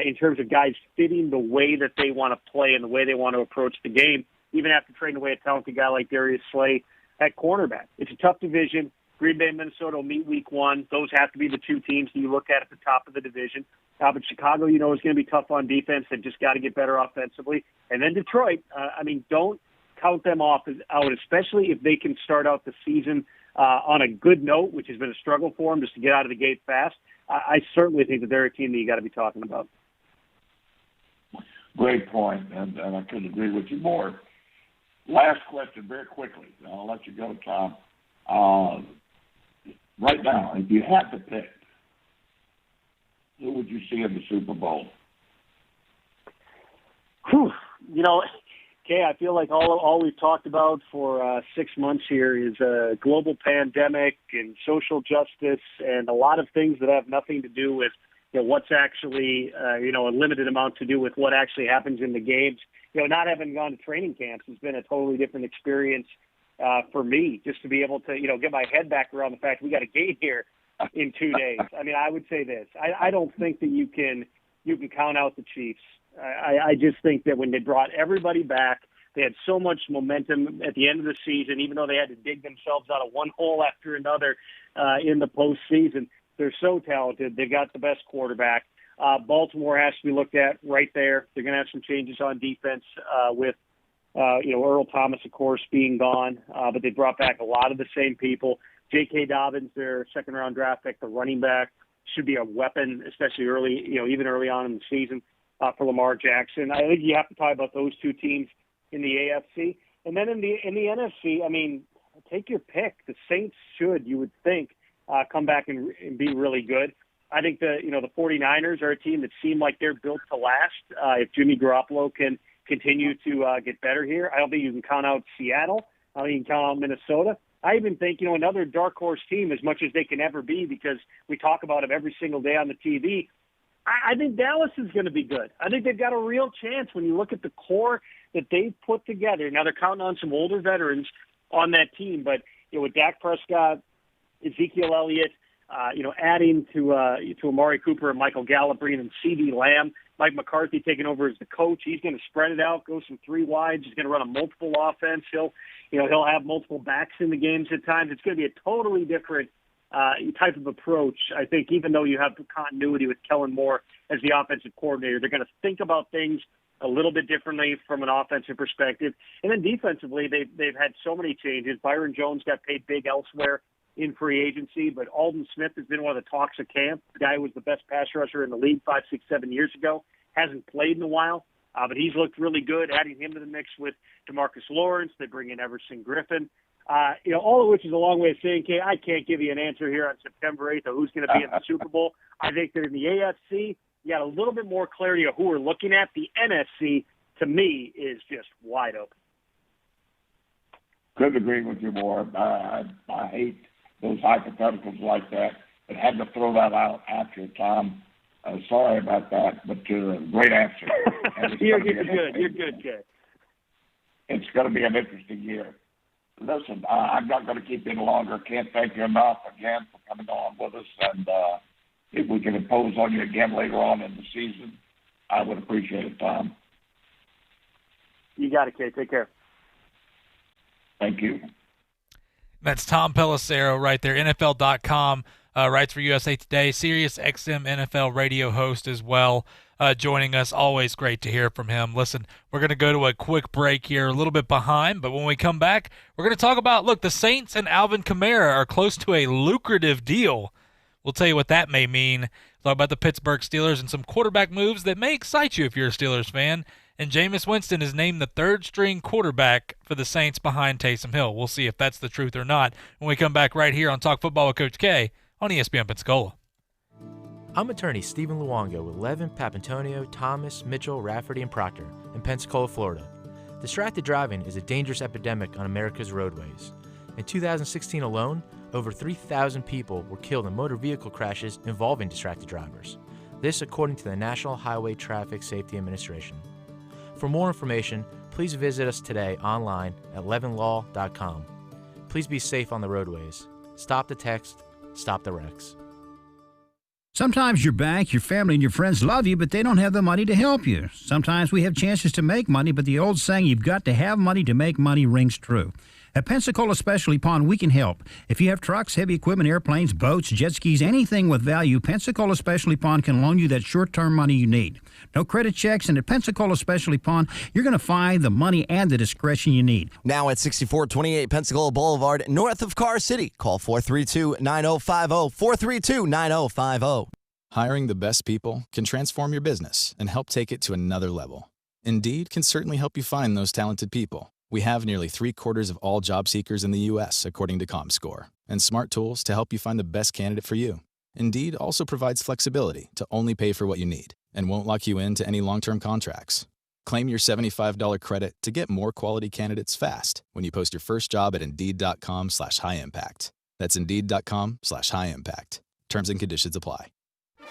in terms of guys fitting the way that they want to play and the way they want to approach the game, even after trading away a talented guy like Darius Slay at cornerback. It's a tough division. Green Bay and Minnesota will meet week 1. Those have to be the two teams that you look at the top of the division. But Chicago, is going to be tough on defense. They've just got to get better offensively. And then Detroit, don't count them out, especially if they can start out the season on a good note, which has been a struggle for them just to get out of the gate fast. I certainly think that they're a team that you got to be talking about. Great point, and I couldn't agree with you more. Last question, very quickly. I'll let you go, Tom. Right now, if you had to pick, who would you see in the Super Bowl? Whew. Kay, I feel like all we've talked about for 6 months here is a global pandemic and social justice and a lot of things that have nothing to do with what's actually, a limited amount to do with what actually happens in the games. Not having gone to training camps has been a totally different experience for me, just to be able to, get my head back around the fact we got a game here in 2 days. I would say this. I don't think that you can count out the Chiefs. I just think that when they brought everybody back, they had so much momentum at the end of the season, even though they had to dig themselves out of one hole after another in the postseason. They're so talented. They've got the best quarterback. Baltimore has to be looked at right there. They're going to have some changes on defense with Earl Thomas, of course, being gone, but they brought back a lot of the same people. J.K. Dobbins, their second-round draft pick, the running back, should be a weapon, especially early, even early on in the season for Lamar Jackson. I think you have to talk about those two teams in the AFC. And then in the NFC, I mean, take your pick. The Saints should, you would think, come back and be really good. I think the 49ers are a team that seem like they're built to last. If Jimmy Garoppolo can continue to get better here, I don't think you can count out Seattle. I don't think you can count out Minnesota. I even think, another dark horse team, as much as they can ever be, because we talk about them every single day on the TV, I think Dallas is going to be good. I think they've got a real chance when you look at the core that they've put together. Now, they're counting on some older veterans on that team, but with Dak Prescott, Ezekiel Elliott, adding to Amari Cooper and Michael Gallup, bringing in CeeDee Lamb, Mike McCarthy taking over as the coach. He's going to spread it out, go some three wides. He's going to run a multiple offense. He'll have multiple backs in the games at times. It's going to be a totally different type of approach. I think even though you have the continuity with Kellen Moore as the offensive coordinator, they're going to think about things a little bit differently from an offensive perspective. And then defensively, they've had so many changes. Byron Jones got paid big elsewhere in free agency, but Aldon Smith has been one of the talks of camp. The guy who was the best pass rusher in the league 5, 6, 7 years ago. Hasn't played in a while, but he's looked really good. Adding him to the mix with DeMarcus Lawrence, they bring in Everson Griffin. All of which is a long way of saying, okay, I can't give you an answer here on September 8th of who's going to be in the Super Bowl. I think that in the AFC, you got a little bit more clarity of who we're looking at. The NFC, to me, is just wide open. Couldn't agree with you more. I hate those hypotheticals like that, but had to throw that out after, Tom. Sorry about that, but great answer. You're good, Jay. It's going to be an interesting year. Listen, I'm not going to keep you any longer. Can't thank you enough again for coming on with us. And if we can impose on you again later on in the season, I would appreciate it, Tom. You got it, Kay. Take care. Thank you. That's Tom Pelissero right there, NFL.com. Writes for USA Today, Sirius XM NFL radio host as well, joining us. Always great to hear from him. Listen, we're going to go to a quick break here, a little bit behind, but when we come back, we're going to talk about, the Saints and Alvin Kamara are close to a lucrative deal. We'll tell you what that may mean. Talk about the Pittsburgh Steelers and some quarterback moves that may excite you if you're a Steelers fan. And Jameis Winston is named the third-string quarterback for the Saints behind Taysom Hill. We'll see if that's the truth or not when we come back right here on Talk Football with Coach K on ESPN Pensacola. I'm attorney Stephen Luongo with Levin, Papantonio, Thomas, Mitchell, Rafferty, and Proctor in Pensacola, Florida. Distracted driving is a dangerous epidemic on America's roadways. In 2016 alone, over 3,000 people were killed in motor vehicle crashes involving distracted drivers. This according to the National Highway Traffic Safety Administration. For more information, please visit us today online at levinlaw.com. Please be safe on the roadways. Stop the text. Stop the wrecks. Sometimes your bank, your family, and your friends love you, but they don't have the money to help you. Sometimes we have chances to make money, but the old saying, you've got to have money to make money, rings true. At Pensacola Specialty Pond, we can help. If you have trucks, heavy equipment, airplanes, boats, jet skis, anything with value, Pensacola Specialty Pond can loan you that short-term money you need. No credit checks, and at Pensacola Specialty Pond, you're going to find the money and the discretion you need. Now at 6428 Pensacola Boulevard, north of Car City. Call 432-9050, 432-9050. Hiring the best people can transform your business and help take it to another level. Indeed can certainly help you find those talented people. We have nearly 3/4 of all job seekers in the U.S., according to ComScore, and smart tools to help you find the best candidate for you. Indeed also provides flexibility to only pay for what you need and won't lock you into any long-term contracts. Claim your $75 credit to get more quality candidates fast when you post your first job at Indeed.com/high-impact. That's Indeed.com/high-impact. Terms and conditions apply.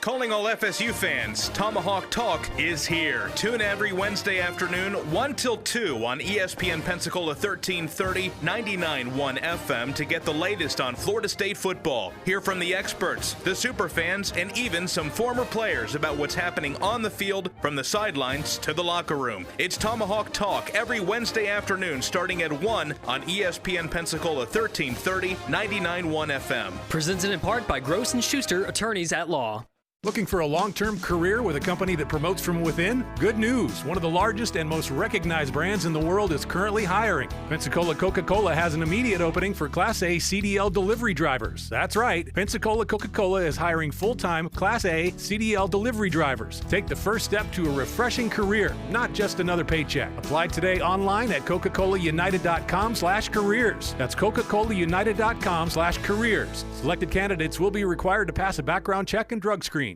Calling all FSU fans, Tomahawk Talk is here. Tune every Wednesday afternoon, 1 till 2 on ESPN Pensacola 1330, 99.1 FM to get the latest on Florida State football. Hear from the experts, the super fans, and even some former players about what's happening on the field from the sidelines to the locker room. It's Tomahawk Talk every Wednesday afternoon starting at 1 on ESPN Pensacola 1330, 99.1 FM. Presented in part by Gross & Schuster, attorneys at law. Looking for a long-term career with a company that promotes from within? Good news! One of the largest and most recognized brands in the world is currently hiring. Pensacola Coca-Cola has an immediate opening for Class A CDL delivery drivers. That's right, Pensacola Coca-Cola is hiring full-time Class A CDL delivery drivers. Take the first step to a refreshing career, not just another paycheck. Apply today online at Coca-ColaUnited.com/careers. That's Coca-ColaUnited.com/careers. Selected candidates will be required to pass a background check and drug screen.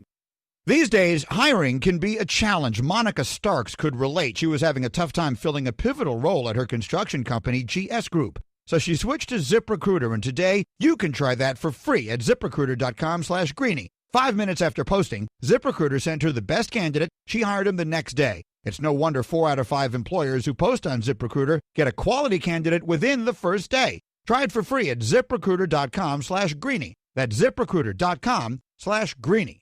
These days, hiring can be a challenge. Monica Starks could relate. She was having a tough time filling a pivotal role at her construction company, GS Group. So she switched to ZipRecruiter, and today you can try that for free at ZipRecruiter.com/Greeny. 5 minutes after posting, ZipRecruiter sent her the best candidate. She hired him the next day. It's no wonder 4 out of 5 employers who post on ZipRecruiter get a quality candidate within the first day. Try it for free at ZipRecruiter.com/Greeny. That's ZipRecruiter.com/Greeny.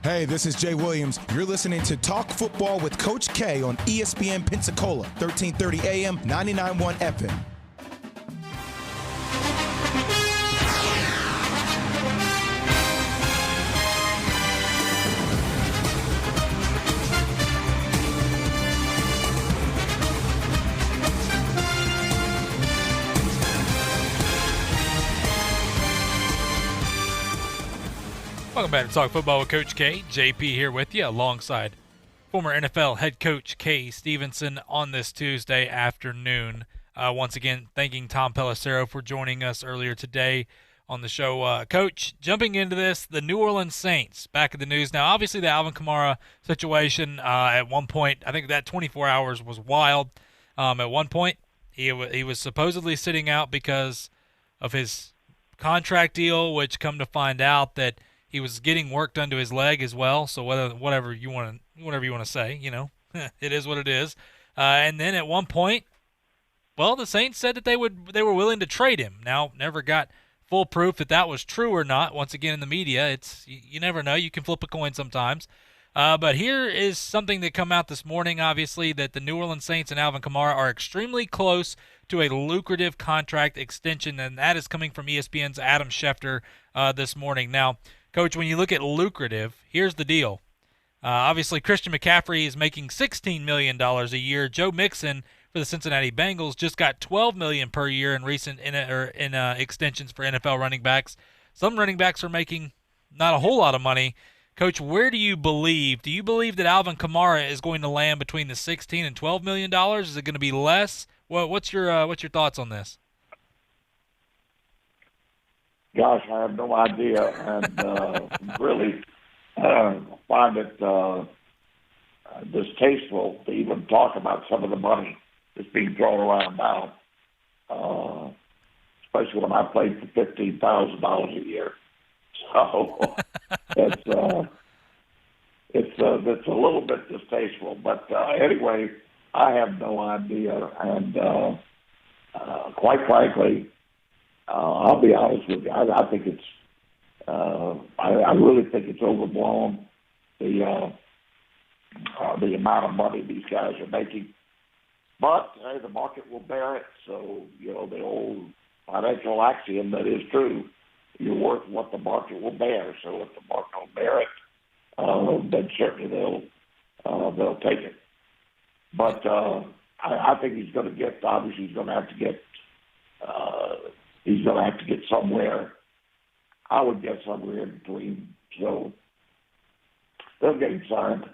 Hey, this is Jay Williams. You're listening to Talk Football with Coach K on ESPN Pensacola, 1330 AM, 99.1 FM. Welcome back to Talk Football with Coach K. JP here with you alongside former NFL head coach Kay Stevenson on this Tuesday afternoon. Once again, thanking Tom Pelissero for joining us earlier today on the show. Coach, jumping into this, the New Orleans Saints back in the news. Now, obviously the Alvin Kamara situation at one point, I think that 24 hours was wild. At one point, he was supposedly sitting out because of his contract deal, which come to find out that he was getting work done to his leg as well. So whatever you want to say, it is what it is. And then at one point, well, the Saints said that they were willing to trade him. Now, never got full proof that was true or not. Once again, in the media, you never know. You can flip a coin sometimes. But here is something that come out this morning, obviously, that the New Orleans Saints and Alvin Kamara are extremely close to a lucrative contract extension, and that is coming from ESPN's Adam Schefter this morning. Now, Coach, when you look at lucrative, here's the deal. Obviously, Christian McCaffrey is making $16 million a year. Joe Mixon for the Cincinnati Bengals just got $12 million per year in recent extensions for NFL running backs. Some running backs are making not a whole lot of money. Coach, where do you believe? Do you believe that Alvin Kamara is going to land between the $16 and $12 million? Is it going to be less? What's your thoughts on this? Gosh, I have no idea, and really find it distasteful to even talk about some of the money that's being thrown around now, especially when I played for $15,000 a year. So it's a little bit distasteful. But anyway, I have no idea, and quite frankly, I'll be honest with you. I think it's. I really think it's overblown. The amount of money these guys are making, but hey, the market will bear it. So the old financial axiom that is true: you're worth what the market will bear. So if the market will bear it, then certainly they'll take it. But I think he's going to get. Obviously, he's going to have to get. He's going to have to get somewhere. I would guess somewhere in between. So they'll get him signed.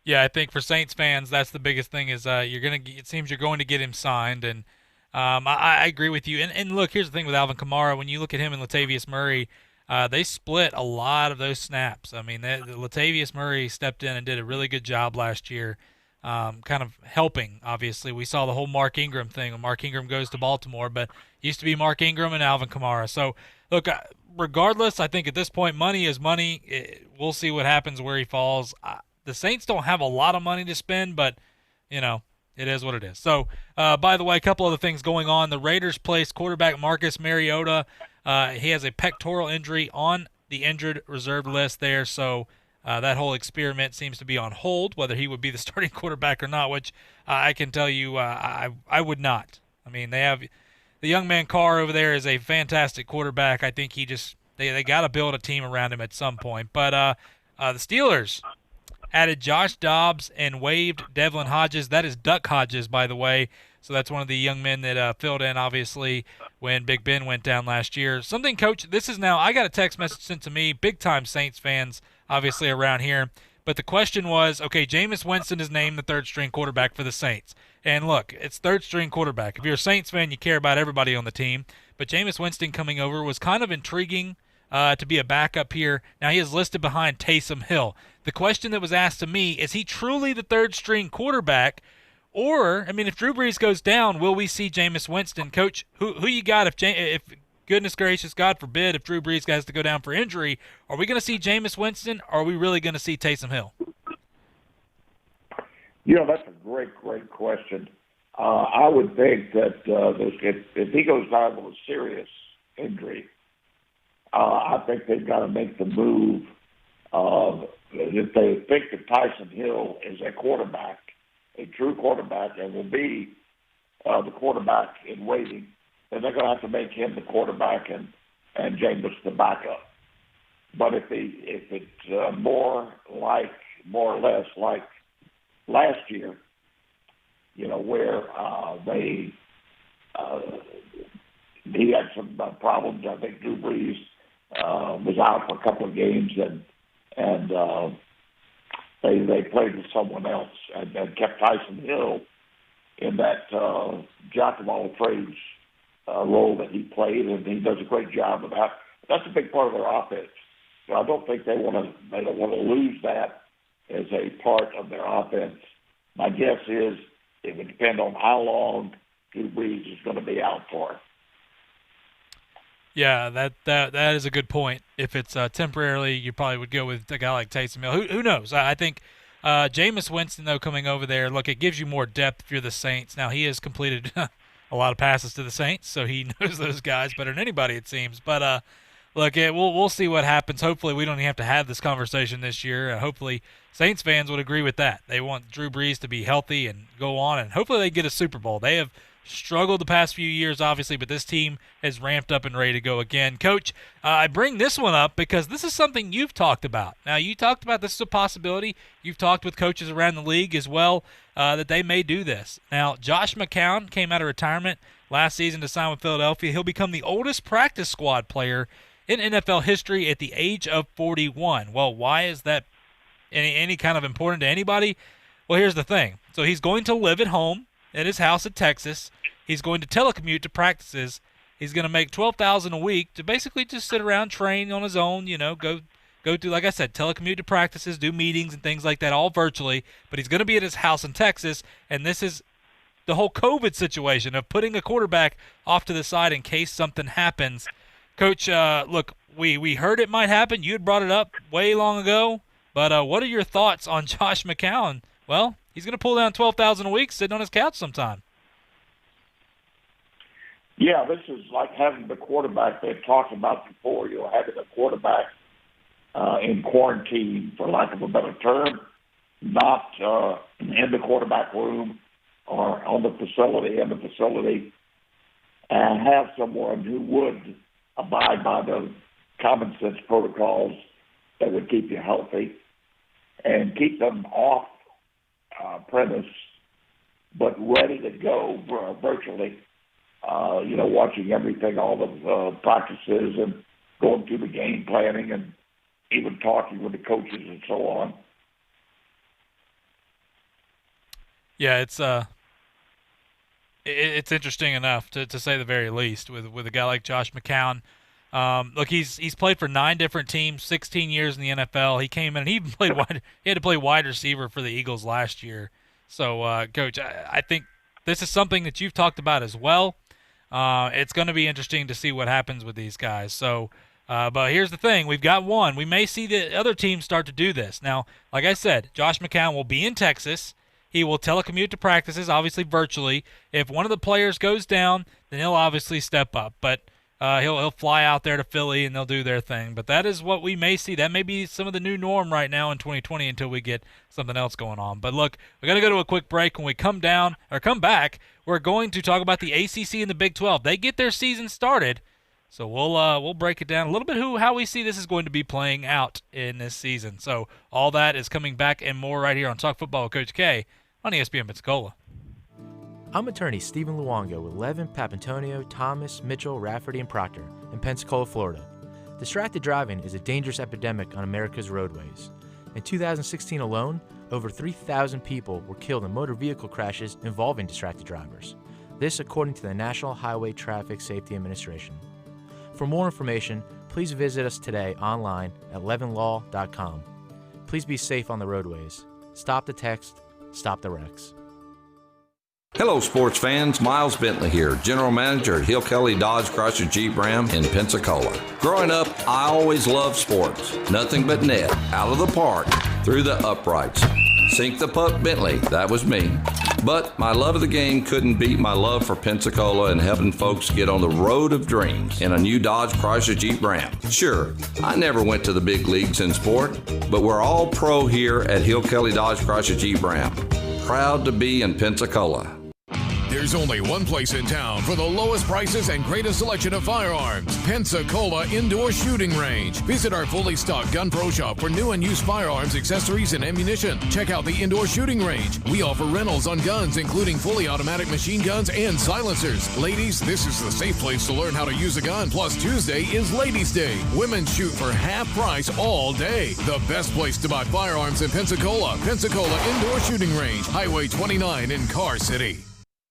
Yeah, I think for Saints fans, that's the biggest thing is it seems you're going to get him signed. And I agree with you. And look, here's the thing with Alvin Kamara. When you look at him and Latavius Murray, they split a lot of those snaps. I mean, Latavius Murray stepped in and did a really good job last year. Kind of helping, obviously. We saw the whole Mark Ingram thing when Mark Ingram goes to Baltimore, but it used to be Mark Ingram and Alvin Kamara. So, look, regardless, I think at this point, money is money. We'll see what happens where he falls. The Saints don't have a lot of money to spend, but, it is what it is. So, by the way, a couple other things going on. The Raiders placed quarterback Marcus Mariota. He has a pectoral injury on the injured reserve list there, so that whole experiment seems to be on hold, whether he would be the starting quarterback or not, which I can tell you I would not. I mean, they have the young man Carr over there is a fantastic quarterback. I think he just They got to build a team around him at some point. But the Steelers added Josh Dobbs and waived Devlin Hodges. That is Duck Hodges, by the way. So that's one of the young men that filled in, obviously, when Big Ben went down last year. Something, Coach, this is now – I got a text message sent to me, big-time Saints fans, obviously, around here. But the question was, okay, Jameis Winston is named the third-string quarterback for the Saints. And, look, it's third-string quarterback. If you're a Saints fan, you care about everybody on the team. But Jameis Winston coming over was kind of intriguing to be a backup here. Now, he is listed behind Taysom Hill. The question that was asked to me, is he truly the third-string quarterback? Or, I mean, if Drew Brees goes down, will we see Jameis Winston? Coach, who you got if goodness gracious, God forbid, if Drew Brees has to go down for injury, are we going to see Jameis Winston, or are we really going to see Taysom Hill? That's a great question. I would think that if he goes down with a serious injury, I think they've got to make the move. If they think that Tyson Hill is a quarterback, a true quarterback, and will be the quarterback in waiting, then they're going to have to make him the quarterback and Jameis the backup. But if it's more or less like last year, where he had some problems. I think Drew Brees was out for a couple of games, and they played with someone else and kept Tyson Hill in that jack of all trades role that he played, and he does a great job of that. That's a big part of their offense. So I don't think they don't want to lose that as a part of their offense. My guess is it would depend on how long Drew Brees is going to be out for. Yeah, that is a good point. If it's temporarily, you probably would go with a guy like Taysom Hill. Who knows? I think Jameis Winston, though, coming over there, look, it gives you more depth if you're the Saints. Now, he has completed a lot of passes to the Saints, so he knows those guys better than anybody, it seems. But, look, we'll see what happens. Hopefully we don't even have to have this conversation this year. Hopefully Saints fans would agree with that. They want Drew Brees to be healthy and go on, and hopefully they get a Super Bowl. They have struggled the past few years, obviously, but this team is ramped up and ready to go again. Coach, I bring this one up because this is something you've talked about. Now, you talked about this is a possibility. You've talked with coaches around the league as well that they may do this. Now, Josh McCown came out of retirement last season to sign with Philadelphia. He'll become the oldest practice squad player in NFL history at the age of 41. Well, why is that any kind of important to anybody? Well, here's the thing. So he's going to live at home at his house in Texas. He's going to telecommute to practices. He's going to make $12,000 a week to basically just sit around, train on his own, go to, like I said, telecommute to practices, do meetings and things like that, all virtually. But he's going to be at his house in Texas, and this is the whole COVID situation of putting a quarterback off to the side in case something happens. Coach, look, we heard it might happen. You had brought it up way long ago. But what are your thoughts on Josh McCown? Well, he's going to pull down $12,000 a week sitting on his couch sometime. Yeah, this is like having the quarterback they talked about before. Having a quarterback in quarantine, for lack of a better term, not in the quarterback room or on the facility, and have someone who would abide by the common sense protocols that would keep you healthy and keep them off premise, but ready to go virtually. Watching everything, all the practices, and going through the game planning, and even talking with the coaches and so on. Yeah, it's interesting enough to say the very least with a guy like Josh McCown. Look, he's played for 9 different teams, 16 years in the NFL. He came in and he even played he had to play wide receiver for the Eagles last year. So, Coach, I think this is something that you've talked about as well. It's going to be interesting to see what happens with these guys. So, but here's the thing. We've got one. We may see the other teams start to do this. Now, like I said, Josh McCown will be in Texas. He will telecommute to practices, obviously virtually. If one of the players goes down, then he'll obviously step up. But he'll fly out there to Philly, and they'll do their thing. But that is what we may see. That may be some of the new norm right now in 2020 until we get something else going on. But look, we got to go to a quick break. When we come back, we're going to talk about the ACC and the Big 12. They get their season started. So we'll break it down a little bit how we see this is going to be playing out in this season. So all that is coming back and more right here on Talk Football with Coach K on ESPN Pensacola. I'm attorney Stephen Luongo with Levin, Papantonio, Thomas, Mitchell, Rafferty, and Proctor in Pensacola, Florida. Distracted driving is a dangerous epidemic on America's roadways. In 2016 alone, over 3,000 people were killed in motor vehicle crashes involving distracted drivers. This according to the National Highway Traffic Safety Administration. For more information, please visit us today online at levinlaw.com. Please be safe on the roadways. Stop the text, stop the wrecks. Hello, sports fans. Miles Bentley here, General Manager at Hill Kelly Dodge Chrysler Jeep Ram in Pensacola. Growing up, I always loved sports. Nothing but net, out of the park, through the uprights. Sink the puck Bentley, that was me. But my love of the game couldn't beat my love for Pensacola and helping folks get on the road of dreams in a new Dodge Chrysler Jeep Ram. Sure, I never went to the big leagues in sport, but we're all pro here at Hill Kelly Dodge Chrysler Jeep Ram. Proud to be in Pensacola. There's only one place in town for the lowest prices and greatest selection of firearms. Pensacola Indoor Shooting Range. Visit our fully stocked Gun Pro Shop for new and used firearms, accessories, and ammunition. Check out the Indoor Shooting Range. We offer rentals on guns, including fully automatic machine guns and silencers. Ladies, this is the safe place to learn how to use a gun. Plus, Tuesday is Ladies' Day. Women shoot for half price all day. The best place to buy firearms in Pensacola. Pensacola Indoor Shooting Range, Highway 29 in Car City.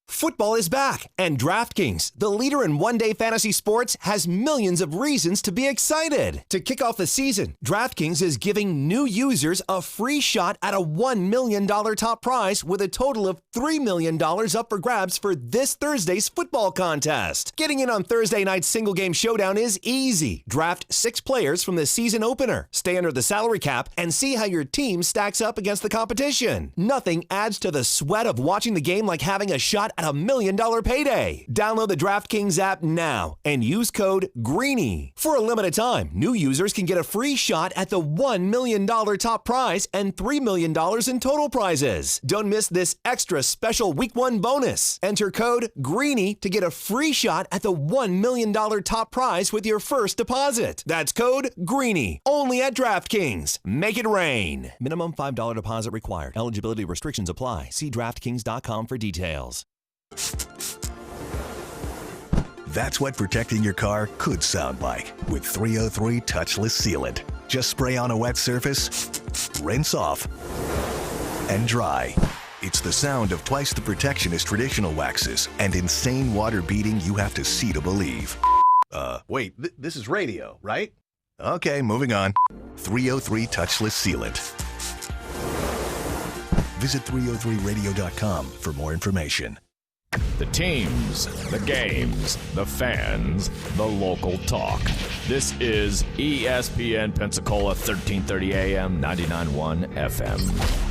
Football is back, and DraftKings, the leader in one-day fantasy sports, has millions of reasons to be excited. To kick off the season, DraftKings is giving new users a free shot at a $1 million top prize with a total of $3 million up for grabs for this Thursday's football contest. Getting in on Thursday night's single-game showdown is easy. Draft 6 players from the season opener, stay under the salary cap, and see how your team stacks up against the competition. Nothing adds to the sweat of watching the game like having a shot at a $1 million payday. Download the DraftKings app now and use code GREENIE. For a limited time, new users can get a free shot at the $1 million top prize and $3 million in total prizes. Don't miss this extra special Week 1 bonus. Enter code GREENIE to get a free shot at the $1 million top prize with your first deposit. That's code GREENIE, only at DraftKings. Make it rain. Minimum $5 deposit required. Eligibility restrictions apply. See DraftKings.com for details. That's what protecting your car could sound like with 303 Touchless Sealant. Just spray on a wet surface, rinse off, and dry. It's the sound of twice the protection as traditional waxes and insane water beading you have to see to believe. Wait, this is radio, right? Okay, moving on. 303 Touchless Sealant. Visit 303radio.com for more information. The teams, the games, the fans, the local talk. This is ESPN Pensacola 1330 AM, 99.1 FM.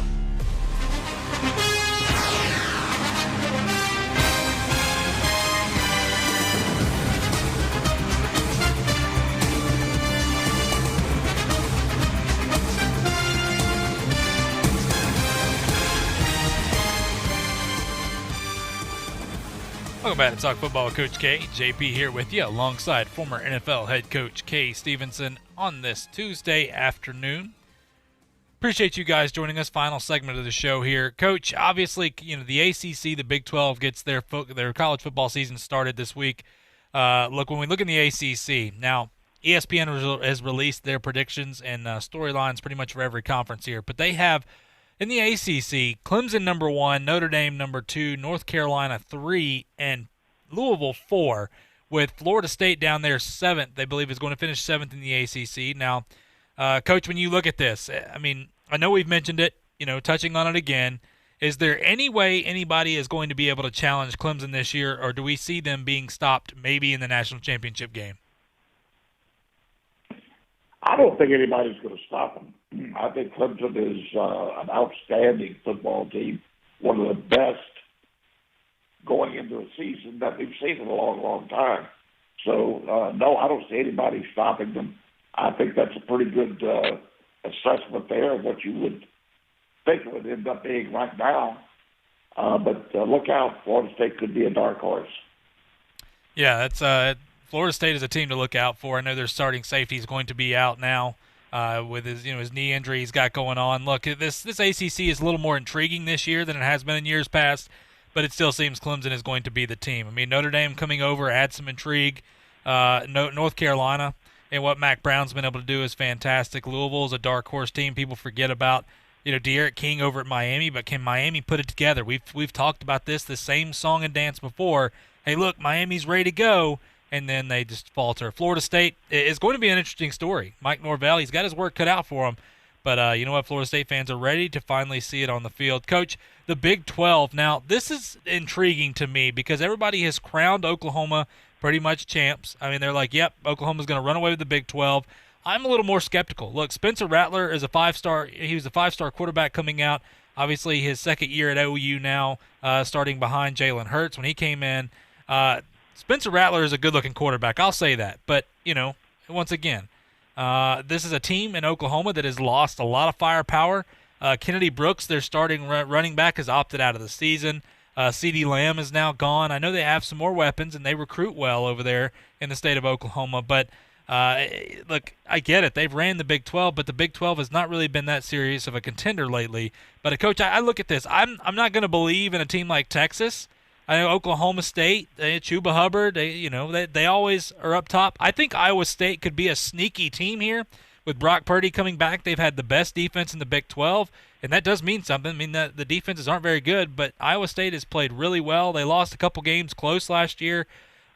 Welcome back to Talk Football with Coach K. JP here with you alongside former NFL head coach Kay Stevenson on this Tuesday afternoon. Appreciate you guys joining us. Final segment of the show here. Coach, obviously, the ACC, the Big 12, gets their college football season started this week. When we look in the ACC, now ESPN has released their predictions and storylines pretty much for every conference here, but they have in the ACC, Clemson number 1, Notre Dame number 2, North Carolina 3, and Louisville 4, with Florida State down there 7th. They believe is going to finish 7th in the ACC. Now, Coach, when you look at this, I mean, I know we've mentioned it, touching on it again. Is there any way anybody is going to be able to challenge Clemson this year, or do we see them being stopped maybe in the national championship game? I don't think anybody's going to stop them. I think Clemson is an outstanding football team, one of the best going into a season that we've seen in a long, long time. So, no, I don't see anybody stopping them. I think that's a pretty good assessment there of what you would think it would end up being right now. But look out, Florida State could be a dark horse. Yeah, that's Florida State is a team to look out for. I know their starting safety is going to be out now with his knee injury he's got going on. Look, this ACC is a little more intriguing this year than it has been in years past, but it still seems Clemson is going to be the team. I mean, Notre Dame coming over adds some intrigue. North Carolina and what Mac Brown's been able to do is fantastic. Louisville is a dark horse team. People forget about De'Aaron King over at Miami, but can Miami put it together? We've talked about the same song and dance before. Hey, look, Miami's ready to go, and then they just falter. Florida State is going to be an interesting story. Mike Norvell, he's got his work cut out for him, but you know what? Florida State fans are ready to finally see it on the field. Coach, the Big 12. Now, this is intriguing to me because everybody has crowned Oklahoma pretty much champs. I mean, they're like, yep, Oklahoma's going to run away with the Big 12. I'm a little more skeptical. Look, Spencer Rattler is a 5-star. He was a 5-star quarterback coming out. Obviously, his second year at OU now, starting behind Jalen Hurts when he came in. Spencer Rattler is a good-looking quarterback. I'll say that. But, once again, this is a team in Oklahoma that has lost a lot of firepower. Kennedy Brooks, their starting running back, has opted out of the season. CeeDee Lamb is now gone. I know they have some more weapons, and they recruit well over there in the state of Oklahoma. But, look, I get it. They've ran the Big 12, but the Big 12 has not really been that serious of a contender lately. But, Coach, I look at this. I'm not going to believe in a team like Texas. I know Oklahoma State, Chuba Hubbard, they always are up top. I think Iowa State could be a sneaky team here. With Brock Purdy coming back, they've had the best defense in the Big 12, and that does mean something. I mean, the defenses aren't very good, but Iowa State has played really well. They lost a couple games close last year.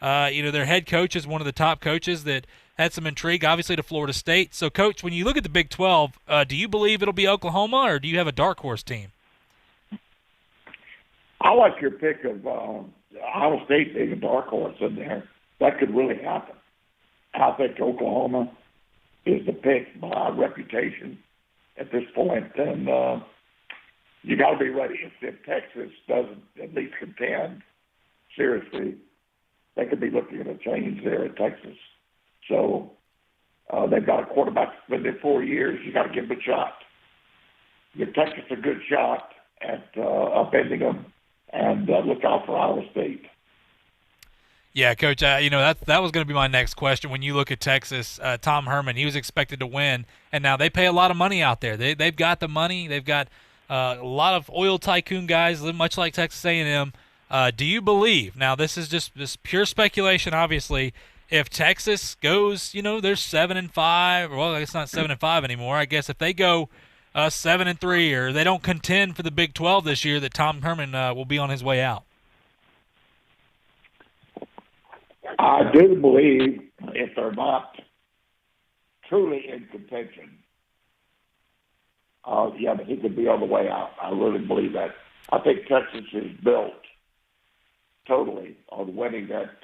Their head coach is one of the top coaches that had some intrigue, obviously, to Florida State. So, Coach, when you look at the Big 12, do you believe it'll be Oklahoma, or do you have a dark horse team? I like your pick of Iowa State being a dark horse in there. That could really happen. I think Oklahoma is the pick by reputation at this point. And you got to be ready. If Texas doesn't at least contend seriously, they could be looking at a change there at Texas. So they've got a quarterback that's been there 4 years. You got to give them a shot. Give Texas a good shot at upending them, and look out for Iowa State. Yeah, Coach, that was going to be my next question. When you look at Texas, Tom Herman, he was expected to win, and now they pay a lot of money out there. They've got the money. They've got a lot of oil tycoon guys, much like Texas A&M. Do you believe, now this is just this pure speculation, obviously, if Texas goes, they're 7-5, well, it's not 7-5 anymore. I guess if they go 7-3 or they don't contend for the Big 12 this year, that Tom Herman will be on his way out. I do believe if they're not truly in contention, he could be on the way out. I really believe that. I think Texas is built totally on winning that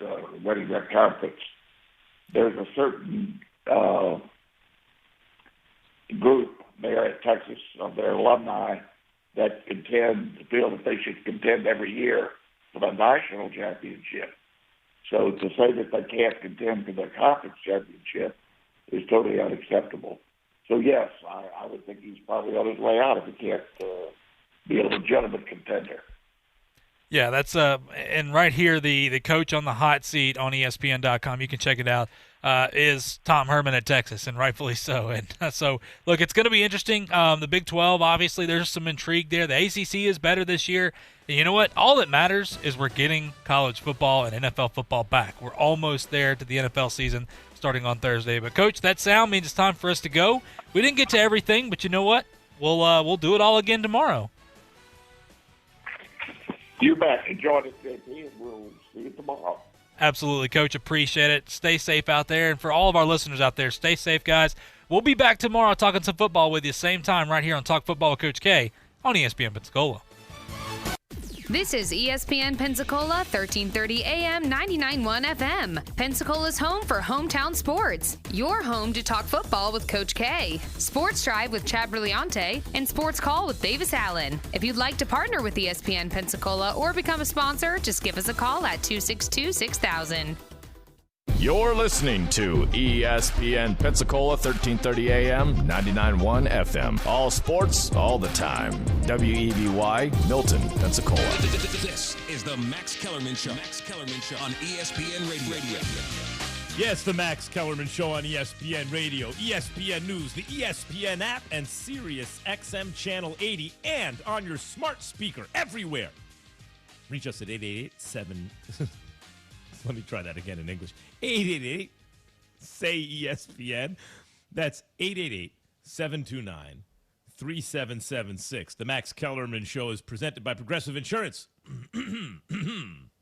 conference. There's a certain group there at Texas of their alumni that feel that they should contend every year for the national championship. So to say that they can't contend for the conference championship is totally unacceptable. So yes, I would think he's probably on his way out if he can't be a legitimate contender. Yeah, that's and right here the coach on the hot seat on ESPN.com. You can check it out. Is Tom Herman at Texas, and rightfully so. And so, look, it's going to be interesting. The Big 12, obviously, there's some intrigue there. The ACC is better this year. And you know what? All that matters is we're getting college football and NFL football back. We're almost there to the NFL season starting on Thursday. But, Coach, that sound means it's time for us to go. We didn't get to everything, but you know what? We'll do it all again tomorrow. You bet. Enjoy it, JP, and we'll see you tomorrow. Absolutely, Coach. Appreciate it. Stay safe out there. And for all of our listeners out there, stay safe, guys. We'll be back tomorrow talking some football with you, same time right here on Talk Football with Coach K on ESPN Pensacola. This is ESPN Pensacola, 1330 AM, 99.1 FM. Pensacola's home for hometown sports. Your home to talk football with Coach K. Sports Drive with Chad Brillante and Sports Call with Davis Allen. If you'd like to partner with ESPN Pensacola or become a sponsor, just give us a call at 262-6000. You're listening to ESPN Pensacola, 1330 AM, 99.1 FM. All sports, all the time. WEBY, Milton, Pensacola. This is the Max Kellerman Show. Max Kellerman Show on ESPN Radio. Yes, the Max Kellerman Show on ESPN Radio, ESPN News, the ESPN app, and Sirius XM Channel 80, and on your smart speaker everywhere. Reach us at 888-7... Let me try that again in English. 888-SAY-ESPN. That's 888-729-3776. The Max Kellerman Show is presented by Progressive Insurance.